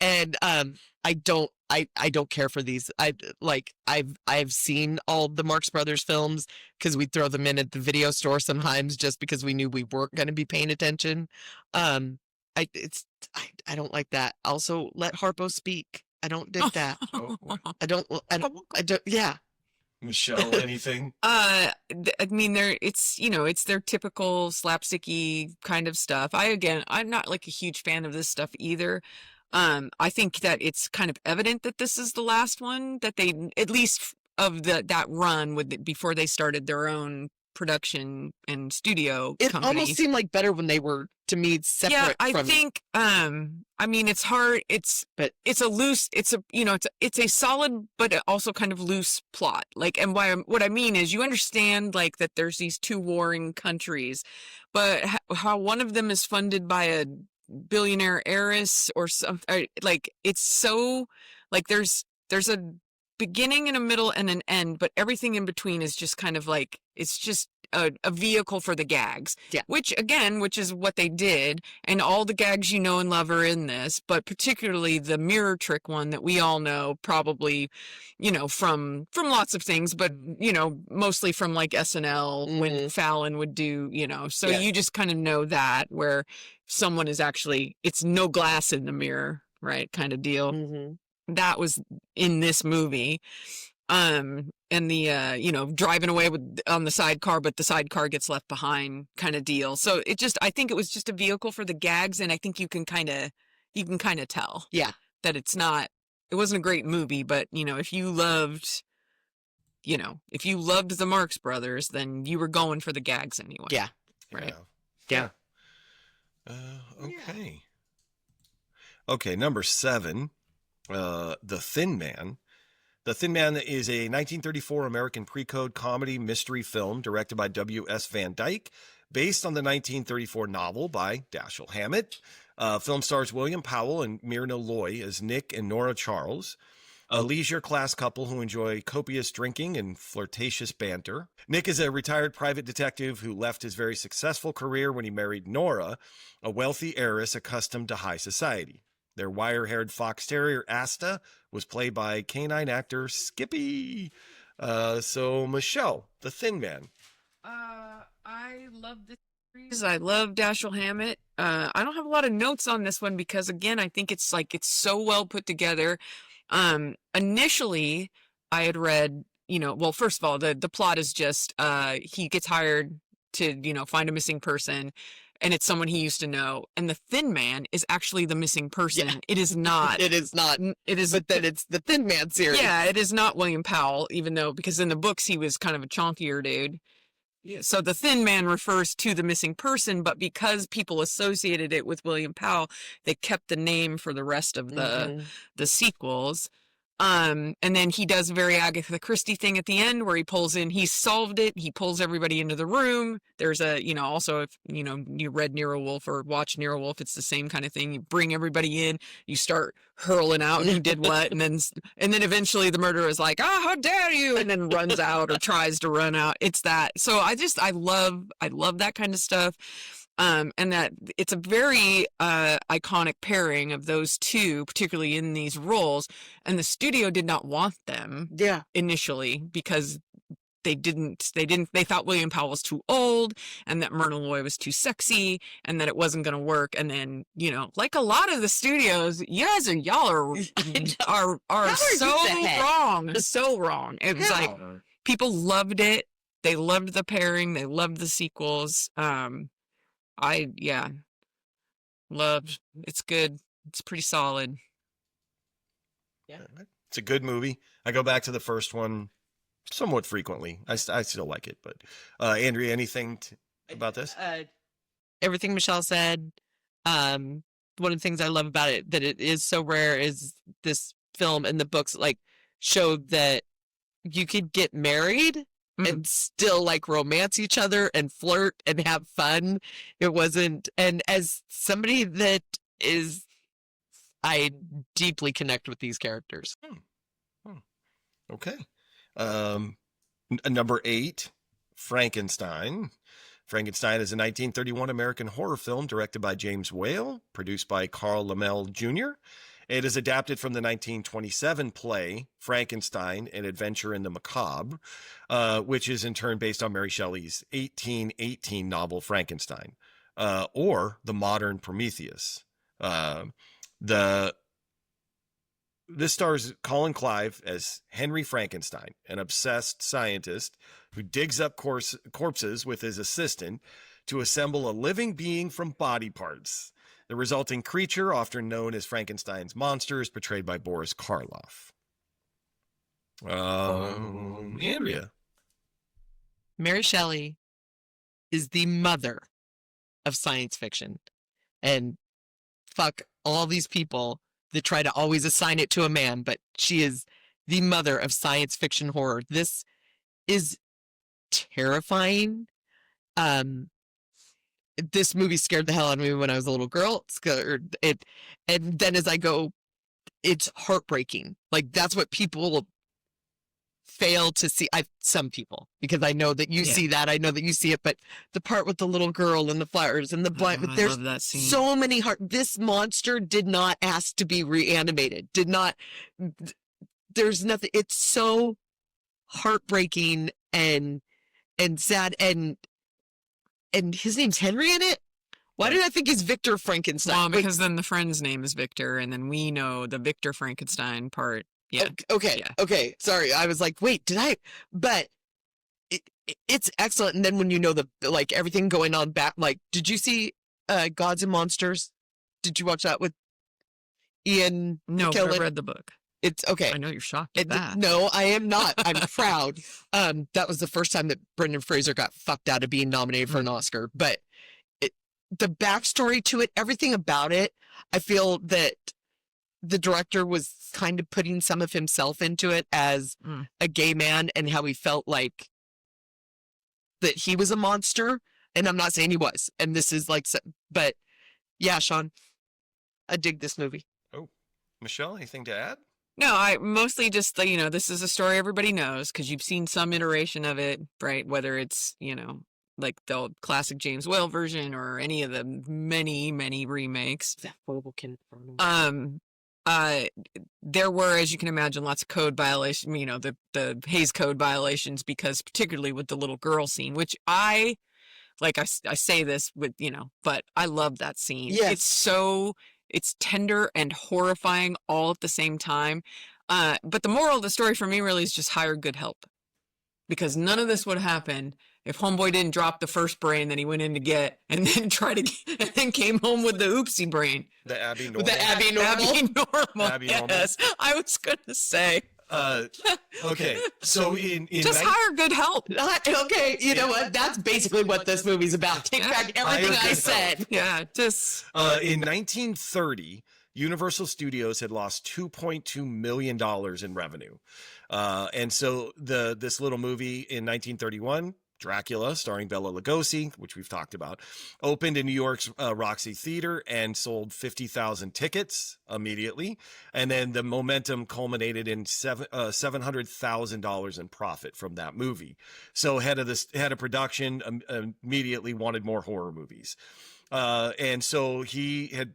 And I don't care for these. I've seen all the Marx Brothers films because we throw them in at the video store sometimes just because we knew we weren't going to be paying attention. I don't like that. Also, let Harpo speak. I don't dig that. I don't. Yeah. Michelle, anything? I mean, it's their typical slapsticky kind of stuff. I'm not like a huge fan of this stuff either. I think that it's kind of evident that this is the last one that they, at least of that run before they started their own production and studio It company. almost seemed like better when they were, to me, separate. Yeah, I think. I mean, it's hard. It's a loose. It's a solid, but also kind of loose plot. Like, and what I mean is, you understand like that there's these 2 warring countries, but how one of them is funded by a billionaire heiress or something. Like, it's so like there's a beginning and a middle and an end, but everything in between is just kind of like, it's just a vehicle for the gags. Yeah. Which is what they did. And all the gags you know and love are in this, but particularly the mirror trick one that we all know probably, from lots of things, but, mostly from like SNL when Fallon would do, so you just kind of know that where someone is actually, it's no glass in the mirror, right? Kind of deal. That was in this movie. And the driving away on the sidecar, but the sidecar gets left behind kind of deal. So I think it was just a vehicle for the gags, and I think you can kind of tell that it wasn't a great movie, but if you loved the Marx Brothers, then you were going for the gags anyway. Yeah. Right. Yeah. Okay. Okay, number 7, The Thin Man. The Thin Man is a 1934 American pre-code comedy mystery film directed by W.S. Van Dyke, based on the 1934 novel by Dashiell Hammett. Film stars William Powell and Myrna Loy as Nick and Nora Charles, a leisure class couple who enjoy copious drinking and flirtatious banter. Nick is a retired private detective who left his very successful career when he married Nora, a wealthy heiress accustomed to high society. Their wire-haired fox terrier, Asta, was played by canine actor Skippy. So, Michelle, The Thin Man. I love this series. I love Dashiell Hammett. I don't have a lot of notes on this one because, again, I think it's so well put together. Initially, I had read, well, first of all, the plot is just he gets hired to, find a missing person. And it's someone he used to know. And the Thin Man is actually the missing person. Yeah. It is not. It is not. It is. But then it's the Thin Man series. Yeah, it is not William Powell, even though, because in the books he was kind of a chonkier dude. Yeah. So the Thin Man refers to the missing person, but because people associated it with William Powell, they kept the name for the rest of the sequels. And then he does a very Agatha Christie thing at the end where he's solved it. He pulls everybody into the room. There's also if, you read Nero Wolfe or watch Nero Wolfe, it's the same kind of thing. You bring everybody in, you start hurling out who did what. And then eventually the murderer is like, how dare you? And then runs out or tries to run out. It's that. So I love that kind of stuff. And that it's a very iconic pairing of those two, particularly in these roles. And the studio did not want them initially because they thought William Powell was too old and that Myrna Loy was too sexy and that it wasn't going to work. And then, like a lot of the studios, y'all are so wrong. So wrong. It was like people loved it. They loved the pairing. They loved the sequels. Loved. It's good. It's pretty solid. Yeah, it's a good movie. I go back to the first one somewhat frequently. I still like it, but Andrea, anything about this? Everything Michelle said. One of the things I love about it that it is so rare is this film and the books show that you could get married and still romance each other and flirt and have fun. It wasn't, and as somebody that is, I deeply connect with these characters. Okay. Number 8, Frankenstein. Frankenstein is a 1931 American horror film directed by James Whale, produced by Carl Laemmle Jr. It is adapted from the 1927 play Frankenstein, An Adventure in the Macabre, which is in turn based on Mary Shelley's 1818 novel Frankenstein, or the modern Prometheus. This stars Colin Clive as Henry Frankenstein, an obsessed scientist who digs up corpses with his assistant to assemble a living being from body parts. The resulting creature, often known as Frankenstein's monster, is portrayed by Boris Karloff. Andrea. Mary Shelley is the mother of science fiction. And fuck all these people that try to always assign it to a man, but she is the mother of science fiction horror. This is terrifying. This movie scared the hell out of me when I was a little girl. And then as I go, it's heartbreaking. That's what people fail to see some people, because I know that you Yeah. see that. I know that you see it, but the part with the little girl and the flowers and the blind, I there's love that scene. so many this monster did not ask to be reanimated. There's nothing. It's so heartbreaking and sad, and his name's Henry in it. Why did I think he's Victor Frankenstein? Well, because then the friend's name is Victor, and then we know the Victor Frankenstein part. Yeah. Okay. Yeah. Okay. Sorry. I was like, wait, but it's excellent. And then when you know like everything going on back, like, did you see Gods and Monsters? Did you watch that with Ian No, but McKellen? I read the book. It's okay. I know you're shocked at that. No, I am not. I'm proud. That was the first time that Brendan Fraser got fucked out of being nominated for an Oscar, but the backstory to it, everything about it, I feel that the director was kind of putting some of himself into it as a gay man, and how he felt like that he was a monster. And I'm not saying he was. And this is like, but yeah, Sean, I dig this movie. Oh, Michelle, anything to add? No, I mostly just, this is a story everybody knows because you've seen some iteration of it, right? Whether it's, like the classic James Whale version or any of the many, many remakes. There were, as you can imagine, lots of code violations, the Hays Code violations, because particularly with the little girl scene, which I say this with, but I love that scene. Yes. It's tender and horrifying all at the same time. But the moral of the story for me really is just hire good help, because none of this would happen if Homeboy didn't drop the first brain that he went in to get, and then and then came home with the oopsie brain. The Abby Normal. The Abby Normal. Abby Normal. Yes, I was going to say. Okay, so in just hire good help. Okay, you know what? That's basically what this movie's about. Take back everything I said. Yeah, just in 1930, Universal Studios had lost $2.2 million in revenue, and so this little movie in 1931. Dracula, starring Bela Lugosi, which we've talked about, opened in New York's Roxy Theater and sold 50,000 tickets immediately. And then the momentum culminated in $700,000 in profit from that movie. So head of production immediately wanted more horror movies. And so he had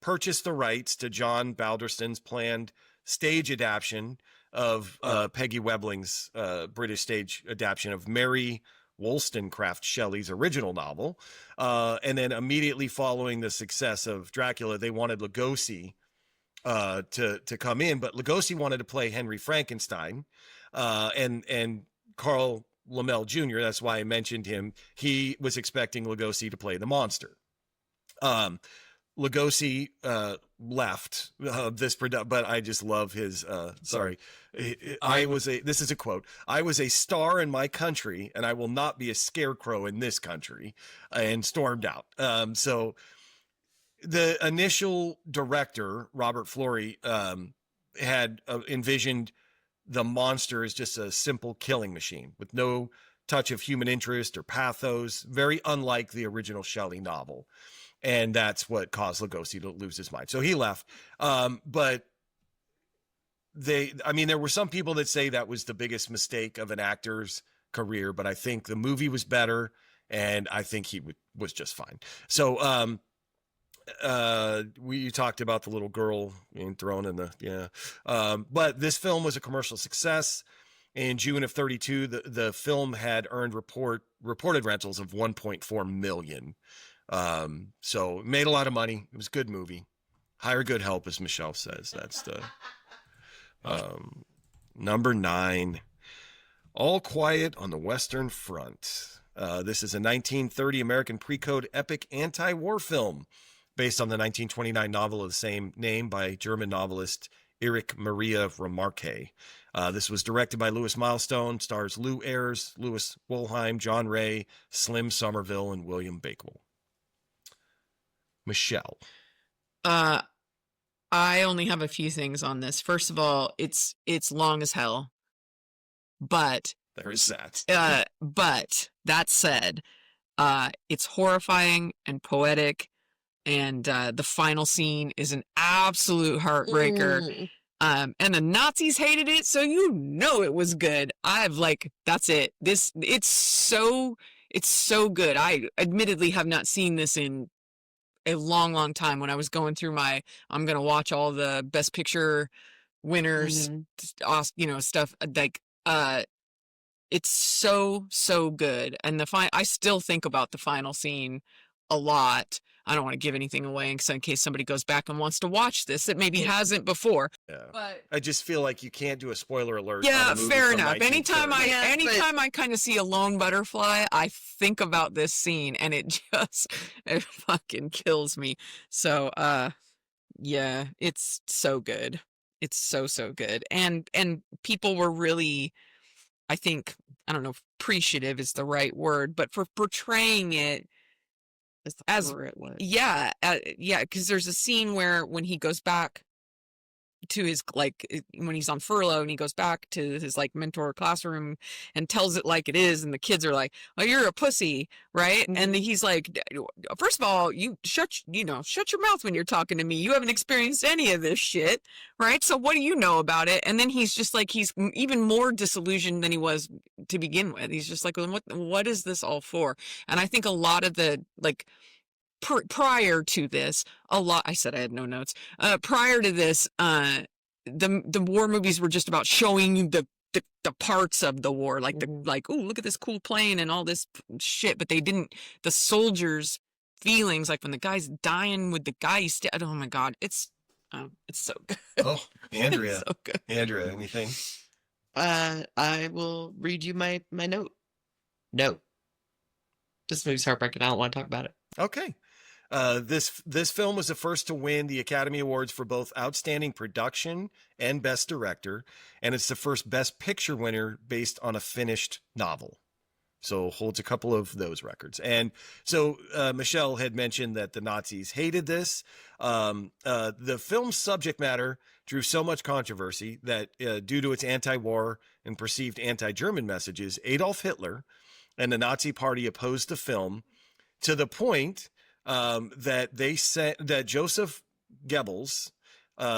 purchased the rights to John Balderston's planned stage adaptation of Peggy Webling's British stage adaptation of Mary Wollstonecraft Shelley's original novel. And then immediately following the success of Dracula, they wanted Lugosi to come in, but Lugosi wanted to play Henry Frankenstein, and Carl Lammle Jr., that's why I mentioned him, he was expecting Lugosi to play the monster. Lugosi left this production, but I just love his. This is a quote. "I was a star in my country, and I will not be a scarecrow in this country," and stormed out. So the initial director, Robert Florey, had envisioned the monster as just a simple killing machine with no touch of human interest or pathos, very unlike the original Shelley novel. And that's what caused Lugosi to lose his mind. So he left. But there were some people that say that was the biggest mistake of an actor's career, but I think the movie was better, and I think he was just fine. So you talked about the little girl being thrown in but this film was a commercial success. In June of 32, the film had earned reported rentals of 1.4 million. So it made a lot of money. It was a good movie. Hire good help, as Michelle says. That's the number 9. All Quiet on the Western Front. This is a 1930 American pre-code epic anti-war film based on the 1929 novel of the same name by German novelist Erich Maria Remarque. This was directed by Louis Milestone, stars Lou Ayres, Louis Wolheim, John Ray, Slim Somerville, and William Bakewell. Michelle. I only have a few things on this. First of all, it's long as hell, but there is that. But that said, it's horrifying and poetic, and the final scene is an absolute heartbreaker. And the Nazis hated it, so you know it was good. That's it. It's so good. I admittedly have not seen this in a long, long time. When I was going through I'm going to watch all the Best Picture winners, stuff it's so good. And I still think about the final scene a lot. I don't want to give anything away in case somebody goes back and wants to watch this that maybe hasn't before. Yeah. But I just feel like you can't do a spoiler alert. yeah, on a movie fair from enough. 1930. Anytime I kind of see a lone butterfly, I think about this scene, and it fucking kills me. So, yeah, it's so good. It's so good. And people were really, I think, I don't know if appreciative is the right word, but for portraying it as, yeah, because there's a scene where when he goes back to his, when he's on furlough and he goes back to his mentor classroom and tells it like it is, and the kids are like, "Oh, you're a pussy," right? Mm-hmm. And he's like, "First of all, you shut your mouth when you're talking to me. You haven't experienced any of this shit, right? So what do you know about it?" And then he's just like, he's even more disillusioned than he was to begin with. He's just like, well, what is this all for? And I think a lot of the prior to this, I said I had no notes. Prior to this, the war movies were just about showing you the parts of the war, oh, look at this cool plane and all this shit, but they didn't, the soldiers' feelings, like when the guy's dying with the guy oh my God, it's so good. Oh, Andrea. So good. Andrea, anything? I will read you my note. No. This movie's heartbreaking. I don't want to talk about it. Okay. This film was the first to win the Academy Awards for both Outstanding Production and Best Director, and it's the first Best Picture winner based on a finished novel. So holds a couple of those records. And so Michelle had mentioned that the Nazis hated this. The film's subject matter drew so much controversy that due to its anti-war and perceived anti-German messages, Adolf Hitler and the Nazi Party opposed the film to the point that Joseph Goebbels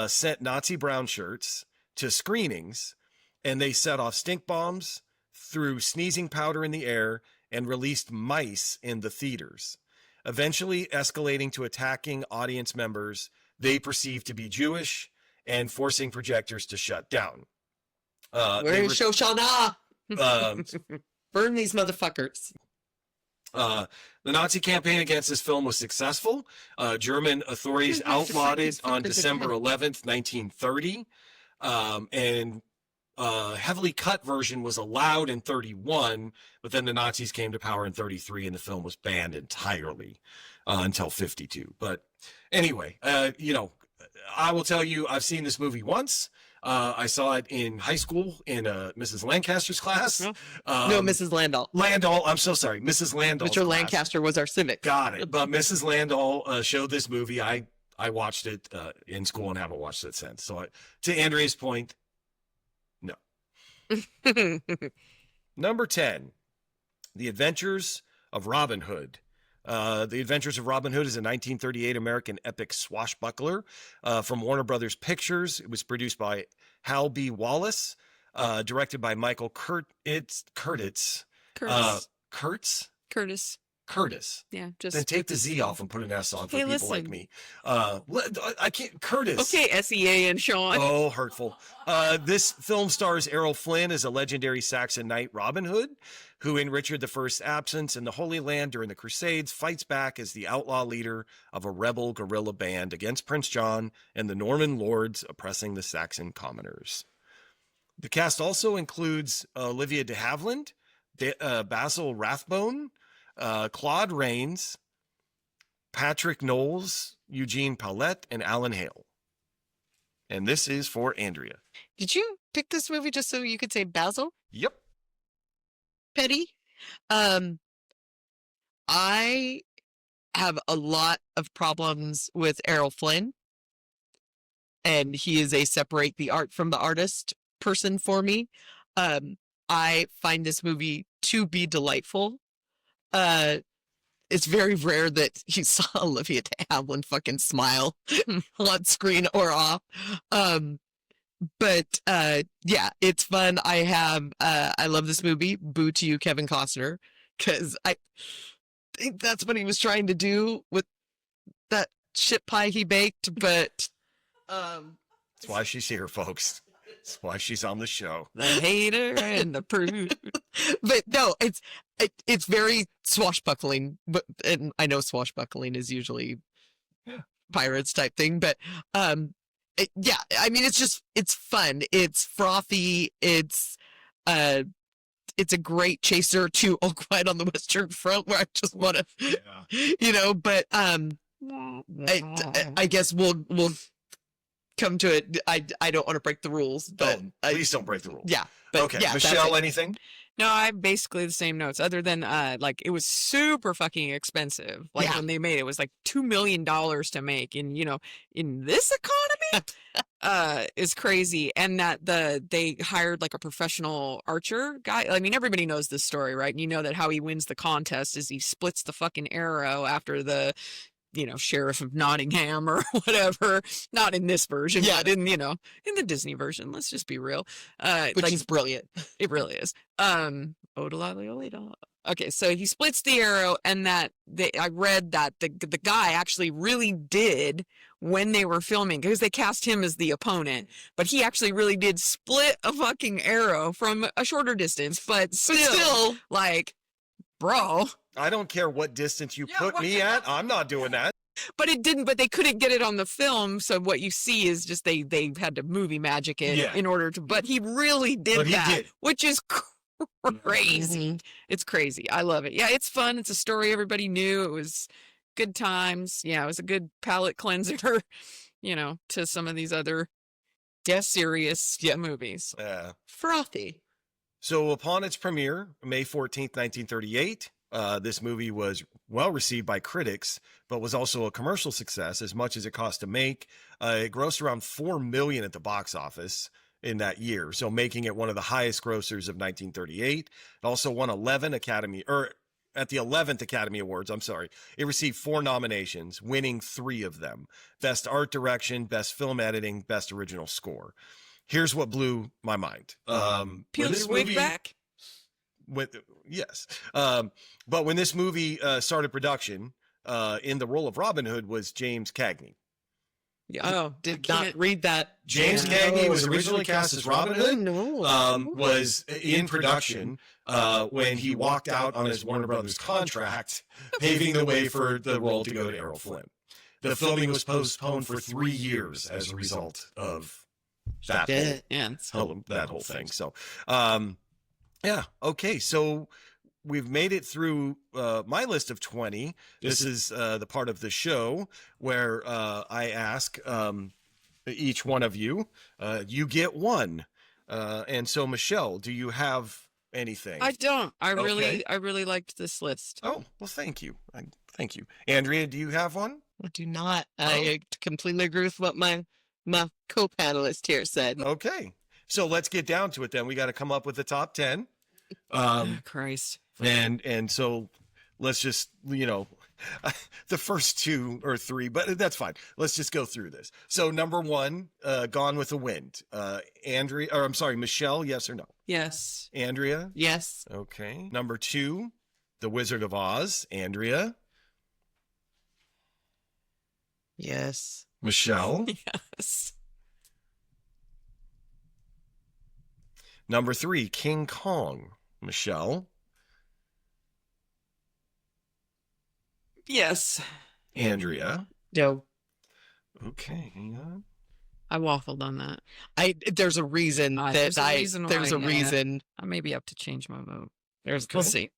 sent Nazi brown shirts to screenings, and they set off stink bombs, threw sneezing powder in the air, and released mice in the theaters, eventually escalating to attacking audience members they perceived to be Jewish and forcing projectors to shut down. Where is Shoshana? Burn these motherfuckers. The Nazi campaign against this film was successful. German authorities outlawed it on December 11th, 1930. And a heavily cut version was allowed in 31, but then the Nazis came to power in 33 and the film was banned entirely until 52. But anyway, I will tell you, I've seen this movie once. I saw it in high school in Mrs. Lancaster's class. No, Mrs. Landau. Landau, I'm so sorry. Mrs. Landau. Mr. Lancaster was our civic. Got it. But Mrs. Landau showed this movie. I watched it in school and haven't watched it since. So to Andrea's point, no. Number 10, The Adventures of Robin Hood. The Adventures of Robin Hood is a 1938 American epic swashbuckler from Warner Brothers Pictures. It was produced by Hal B. Wallace, directed by Michael Curtis. Curtis. Yeah, just then take the Z off and put an S on for people like me. I can't. Curtis. Okay, SEA and Sean. Oh, hurtful. This film stars Errol Flynn as a legendary Saxon knight, Robin Hood, who in Richard I's absence in the Holy Land during the Crusades fights back as the outlaw leader of a rebel guerrilla band against Prince John and the Norman lords oppressing the Saxon commoners. The cast also includes Olivia de Havilland, Basil Rathbone, Claude Rains, Patrick Knowles, Eugene Paulette, and Alan Hale. And this is for Andrea. Did you pick this movie just so you could say Basil? Yep. Petty. I have a lot of problems with Errol Flynn, and he is a separate the art from the artist person for me. I find this movie to be delightful. It's very rare that you saw Olivia de Havilland fucking smile on screen or off. But yeah, it's fun. I love this movie. Boo to you, Kevin Costner, because I think that's what he was trying to do with that shit pie he baked. But That's why she's here, folks. That's why she's on the show. The hater and the prude. but no, it's very swashbuckling. But and I know swashbuckling is usually pirates type thing, but yeah, I mean, it's fun. It's frothy. It's a great chaser to All Quiet on the Western Front, where I just want to, but I guess we'll come to it. I don't want to break the rules, but please don't break the rules. Yeah. But Okay, yeah, Michelle, anything? No, I have basically the same notes, other than like it was super fucking expensive. Like Yeah. when they made it, it was like $2 million to make, and in this economy, is crazy. And that they hired like a professional archer guy. I mean, everybody knows this story, right? And you know that how he wins the contest is he splits the fucking arrow after the sheriff of Nottingham or whatever. Not in this version, but in the Disney version. Let's just be real. which is brilliant. It really is. Odalaliolida. Okay, so he splits the arrow, and I read that the guy actually really did when they were filming, because they cast him as the opponent, but he actually really did split a fucking arrow from a shorter distance, but still like, bro. I don't care what distance you put me at. I'm not doing that. But they couldn't get it on the film. So what you see is just they had to movie magic it in order to, but he really did that, which is crazy. It's crazy. I love it. Yeah, it's fun. It's a story everybody knew. It was good times. Yeah, it was a good palate cleanser, to some of these other serious movies. Frothy. So upon its premiere, May 14th, 1938, this movie was well received by critics, but was also a commercial success as much as it cost to make. It grossed around $4 million at the box office in that year, so making it one of the highest grossers of 1938. It also won at the 11th Academy Awards, it received 4 nominations, winning 3 of them: Best Art Direction, Best Film Editing, Best Original Score. Here's what blew my mind. Peel your wig back? Yes. But when this movie started production, in the role of Robin Hood was James Cagney. Yeah. Oh, did not read that. James Cagney was originally cast as Robin Hood. Was in production when he walked out on his Warner Brothers contract, paving the way for the role to go to Errol Flynn. The filming was postponed for 3 years as a result of that whole thing. So, okay. So we've made it through my list of 20. This is the part of the show where I ask each one of you. You get one. And so, Michelle, do you have anything? I don't. I really liked this list. Oh, well, thank you. Thank you. Andrea, do you have one? I do not. I completely agree with what my co-panelist here said. Okay. So let's get down to it then. We got to come up with the top 10. Christ. And so let's just, the first 2 or 3, but that's fine. Let's just go through this. So number 1, Gone with the Wind. Michelle, yes or no? Yes. Andrea? Yes. Okay. Number 2, The Wizard of Oz. Andrea? Yes. Michelle? Yes. Number 3, King Kong. Michelle? Yes. Andrea? No. Okay, hang on. I waffled on that. There's a reason There's a reason. reason. I maybe have to change my vote. We'll see.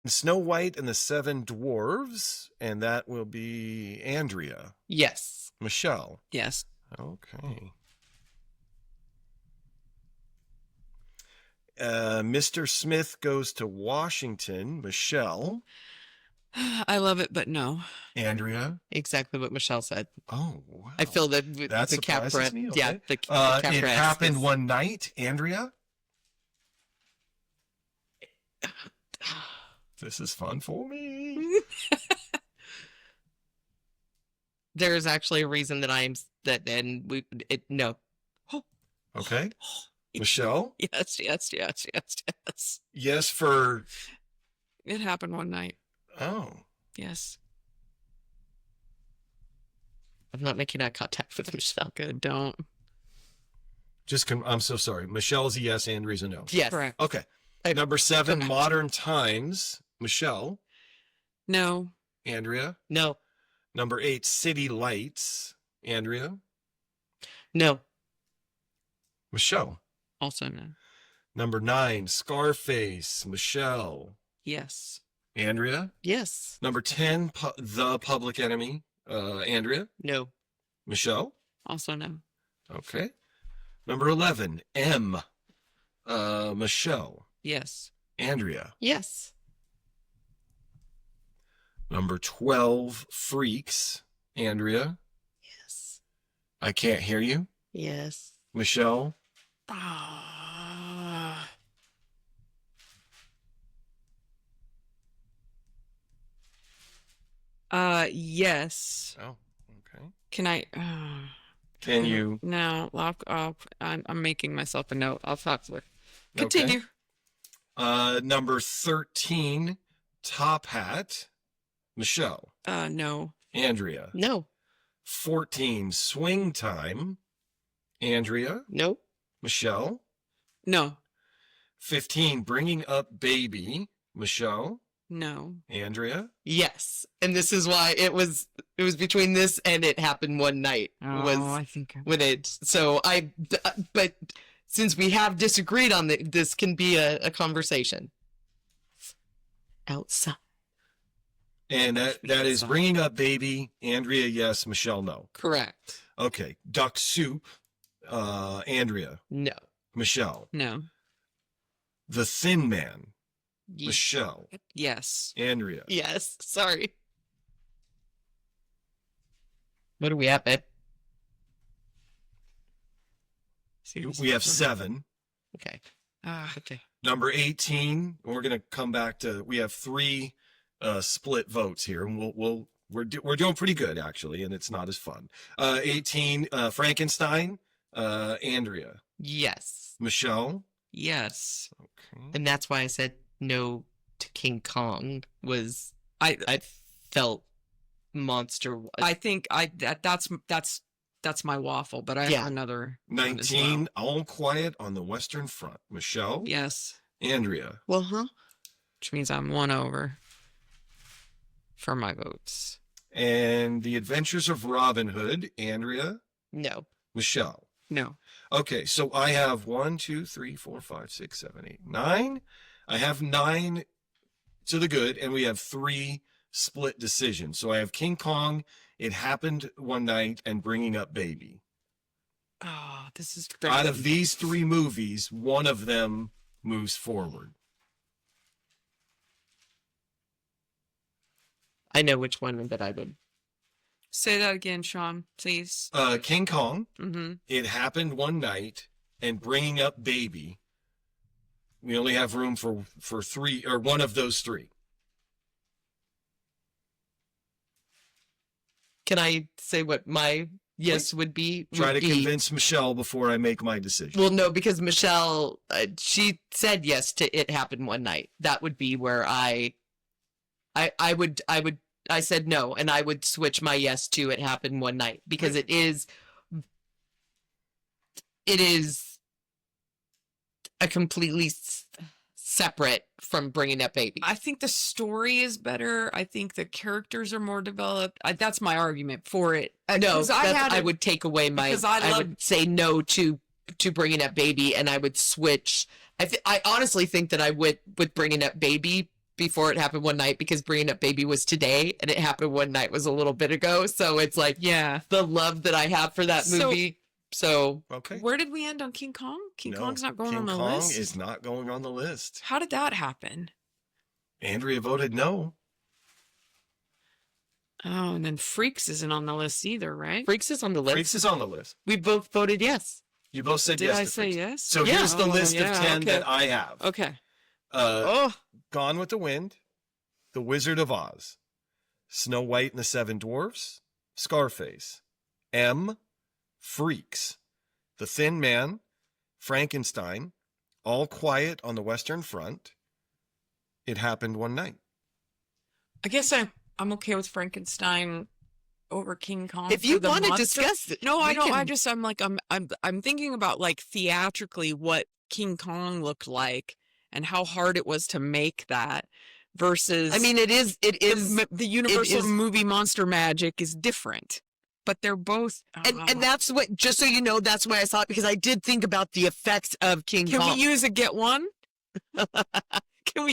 Snow White and the 7 Dwarves, and that will be Andrea. Yes. Michelle? Yes. Okay. Mr. Smith Goes to Washington. Michelle? I love it, but no. Andrea? Exactly what Michelle said. Oh, wow. I feel that That the cap surprises me. Okay. Yeah, the cap It rat Happened is- One Night. Andrea? This is fun for me. There's actually a reason that I'm No. Okay. Michelle? Yes, yes, yes, yes, yes. Yes for, It happened one night. oh, Yes. I'm not making eye contact with Michelle. Good. Don't. I'm so sorry. Michelle's a yes, Andrea's a no. Yes. Correct. Okay. Number 7, Correct. Modern Times. Michelle. No. Andrea. No. Number 8, City Lights. Andrea. No. Michelle. Also no. Number 9, Scarface. Michelle. Yes. Andrea. Yes. Number 10, The Public Enemy. Andrea. No. Michelle. Also no. Okay. Number 11, M. Michelle. Yes. Andrea. Yes. Number 12, Freaks. Andrea. Yes. I can't hear you. Yes. Michelle. Ah. Yes. Oh, okay. Can I? Can you? No. I'm making myself a note. I'll talk with. Continue. Number 13, Top Hat. Michelle. No. Andrea. No. 14, Swing Time. Andrea. No. Michelle. No. 15, Bringing Up Baby. Michelle. No. Andrea. Yes. And this is why it was between this and It Happened One Night I think. when it, so but since we have disagreed on this can be a conversation outside. And that is Bringing Up Baby. Andrea, yes. Michelle, no. Correct. Okay. Duck Soup. Andrea. No. Michelle. No. The Thin Man. Ye- Michelle. Yes. Andrea. Yes. Sorry. What do we have, babe? We have 7. Okay. Okay. Number 18, we're going to come back to, we have 3 split votes here, and we're doing pretty good actually, and it's not as fun. 18, Frankenstein. Andrea. Yes. Michelle. Yes. Okay. And that's why I said no to King Kong was I felt monster. I think that's my waffle, but I Yeah. have another one as 19, All Quiet on the Western Front. Michelle. well. Yes. Andrea. Well, huh? Which means I'm one over for my votes. And The Adventures of Robin Hood. Andrea. No. Michelle. No. Okay, so I have 1, 2, 3, 4, 5, 6, 7, 8, 9. I have 9 to the good, and we have 3 split decisions. So I have King Kong, It Happened One Night, and Bringing Up Baby. Oh, this is Out of these 3 movies, one of them moves forward. I know which one that I would. Say that again, Sean, please. King Kong, Mm-hmm. It Happened One Night, and Bringing Up Baby. We only have room for 3, or one of those 3. Can I say what my yes would be? Try to Would be- convince Michelle before I make my decision. Well, no, because Michelle, she said yes to It Happened One Night. That would be where I said no, and I would switch my yes to It Happened One Night because it is a completely separate from Bringing Up Baby. I think the story is better. I think the characters are more developed. That's my argument for it. No, Because I would take away my. because I would say no to Bringing Up Baby, and I would switch. I honestly think that I would with Bringing Up Baby before It Happened One Night because Bringing Up Baby was today, and It Happened One Night was a little bit ago. So it's like Yeah. the love that I have for that So- movie. So Okay. Where did we end on King Kong? King No, Kong's not going King on the Kong list. is not going on the list. How did that happen? Andrea voted no. Oh, and then Freaks isn't on the list either, right? Freaks is on the list. Freaks is on the list. We both voted yes. You both said Did yes. I to say Freaks. yes? So Yeah. here's the Oh, list yeah, of 10 okay. that I have. Okay. Gone with the Wind, The Wizard of Oz, Snow White and the Seven Dwarfs, Scarface, M, Freaks, The Thin Man, Frankenstein, All Quiet on the Western Front, It Happened One Night. I guess I'm okay with Frankenstein over King Kong. If for you the want to monster. discuss it, No, I we don't. can- I'm thinking about like theatrically what King Kong looked like and how hard it was to make that versus. I mean, it is. the Universal is- movie monster magic is different, but they're both. And that's what. Just so you know, that's why I saw it, because I did think about the effects of King Can Kong. we use a get one? Can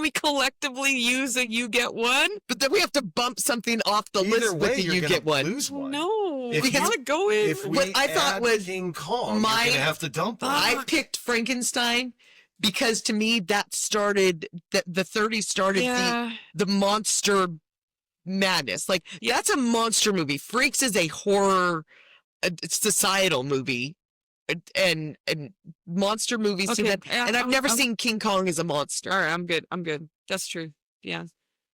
we collectively use a you get one? But then we have to bump something off the Either list way, with the you're you gonna get one. lose one. No, If we you- gotta go in. If we What I thought add was King Kong, my- you're gonna have to dump one. I picked Frankenstein because to me that started the 30s started yeah. the monster madness. Like that's a monster movie. Freaks is a horror societal movie. And monster movies to Okay, that. yeah, And I've never I'm- seen King Kong as a monster. All right, I'm good. That's true. Yeah,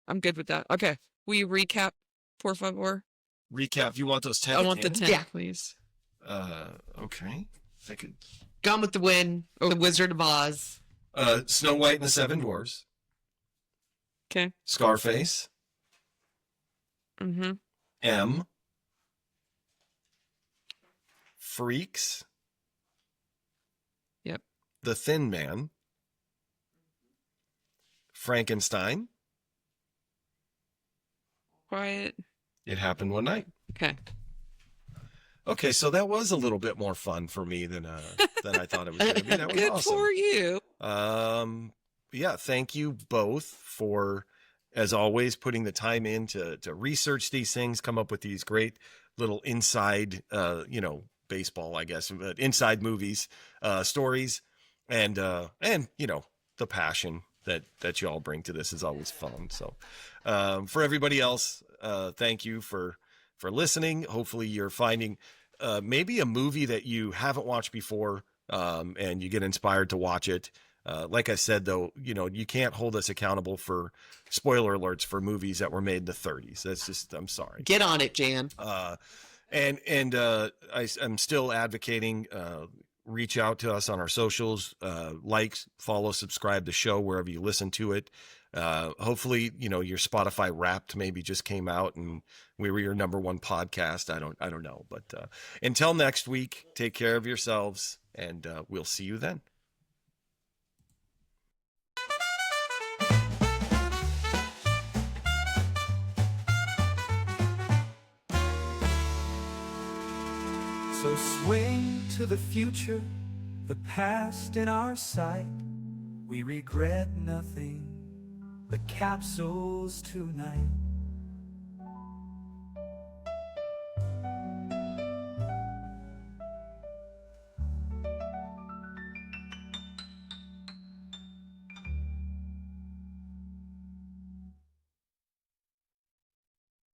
I'm good with that. Okay, will you recap, por favor? Recap. You want those 10? I want the again? 10, Yeah. please. Okay. I could. Gone with the Wind, The Wizard of Oz. Snow White and the Seven Dwarfs. Okay. Scarface. Mm-hmm. M. Freaks. Yep. The Thin Man. Frankenstein. Quiet. It Happened One Night. Okay. Okay, so that was a little bit more fun for me than I thought it was going to be. That was Good awesome. for you. Yeah, thank you both for, as always, putting the time in to research these things, come up with these great little inside, baseball, I guess, but inside movies, stories, and the passion that you all bring to this is always fun. So, for everybody else, thank you for listening. Hopefully you're finding maybe a movie that you haven't watched before, and you get inspired to watch it. Like I said, though, you can't hold us accountable for spoiler alerts for movies that were made in the 30s. That's just, I'm sorry. Get on it, Jan. I'm still advocating, reach out to us on our socials, like, follow, subscribe to the show wherever you listen to it. Hopefully, your Spotify Wrapped maybe just came out and we were your #1 podcast. I don't know, but until next week, take care of yourselves, and we'll see you then. So swing to the future, the past in our sight. We regret nothing, the capsules tonight.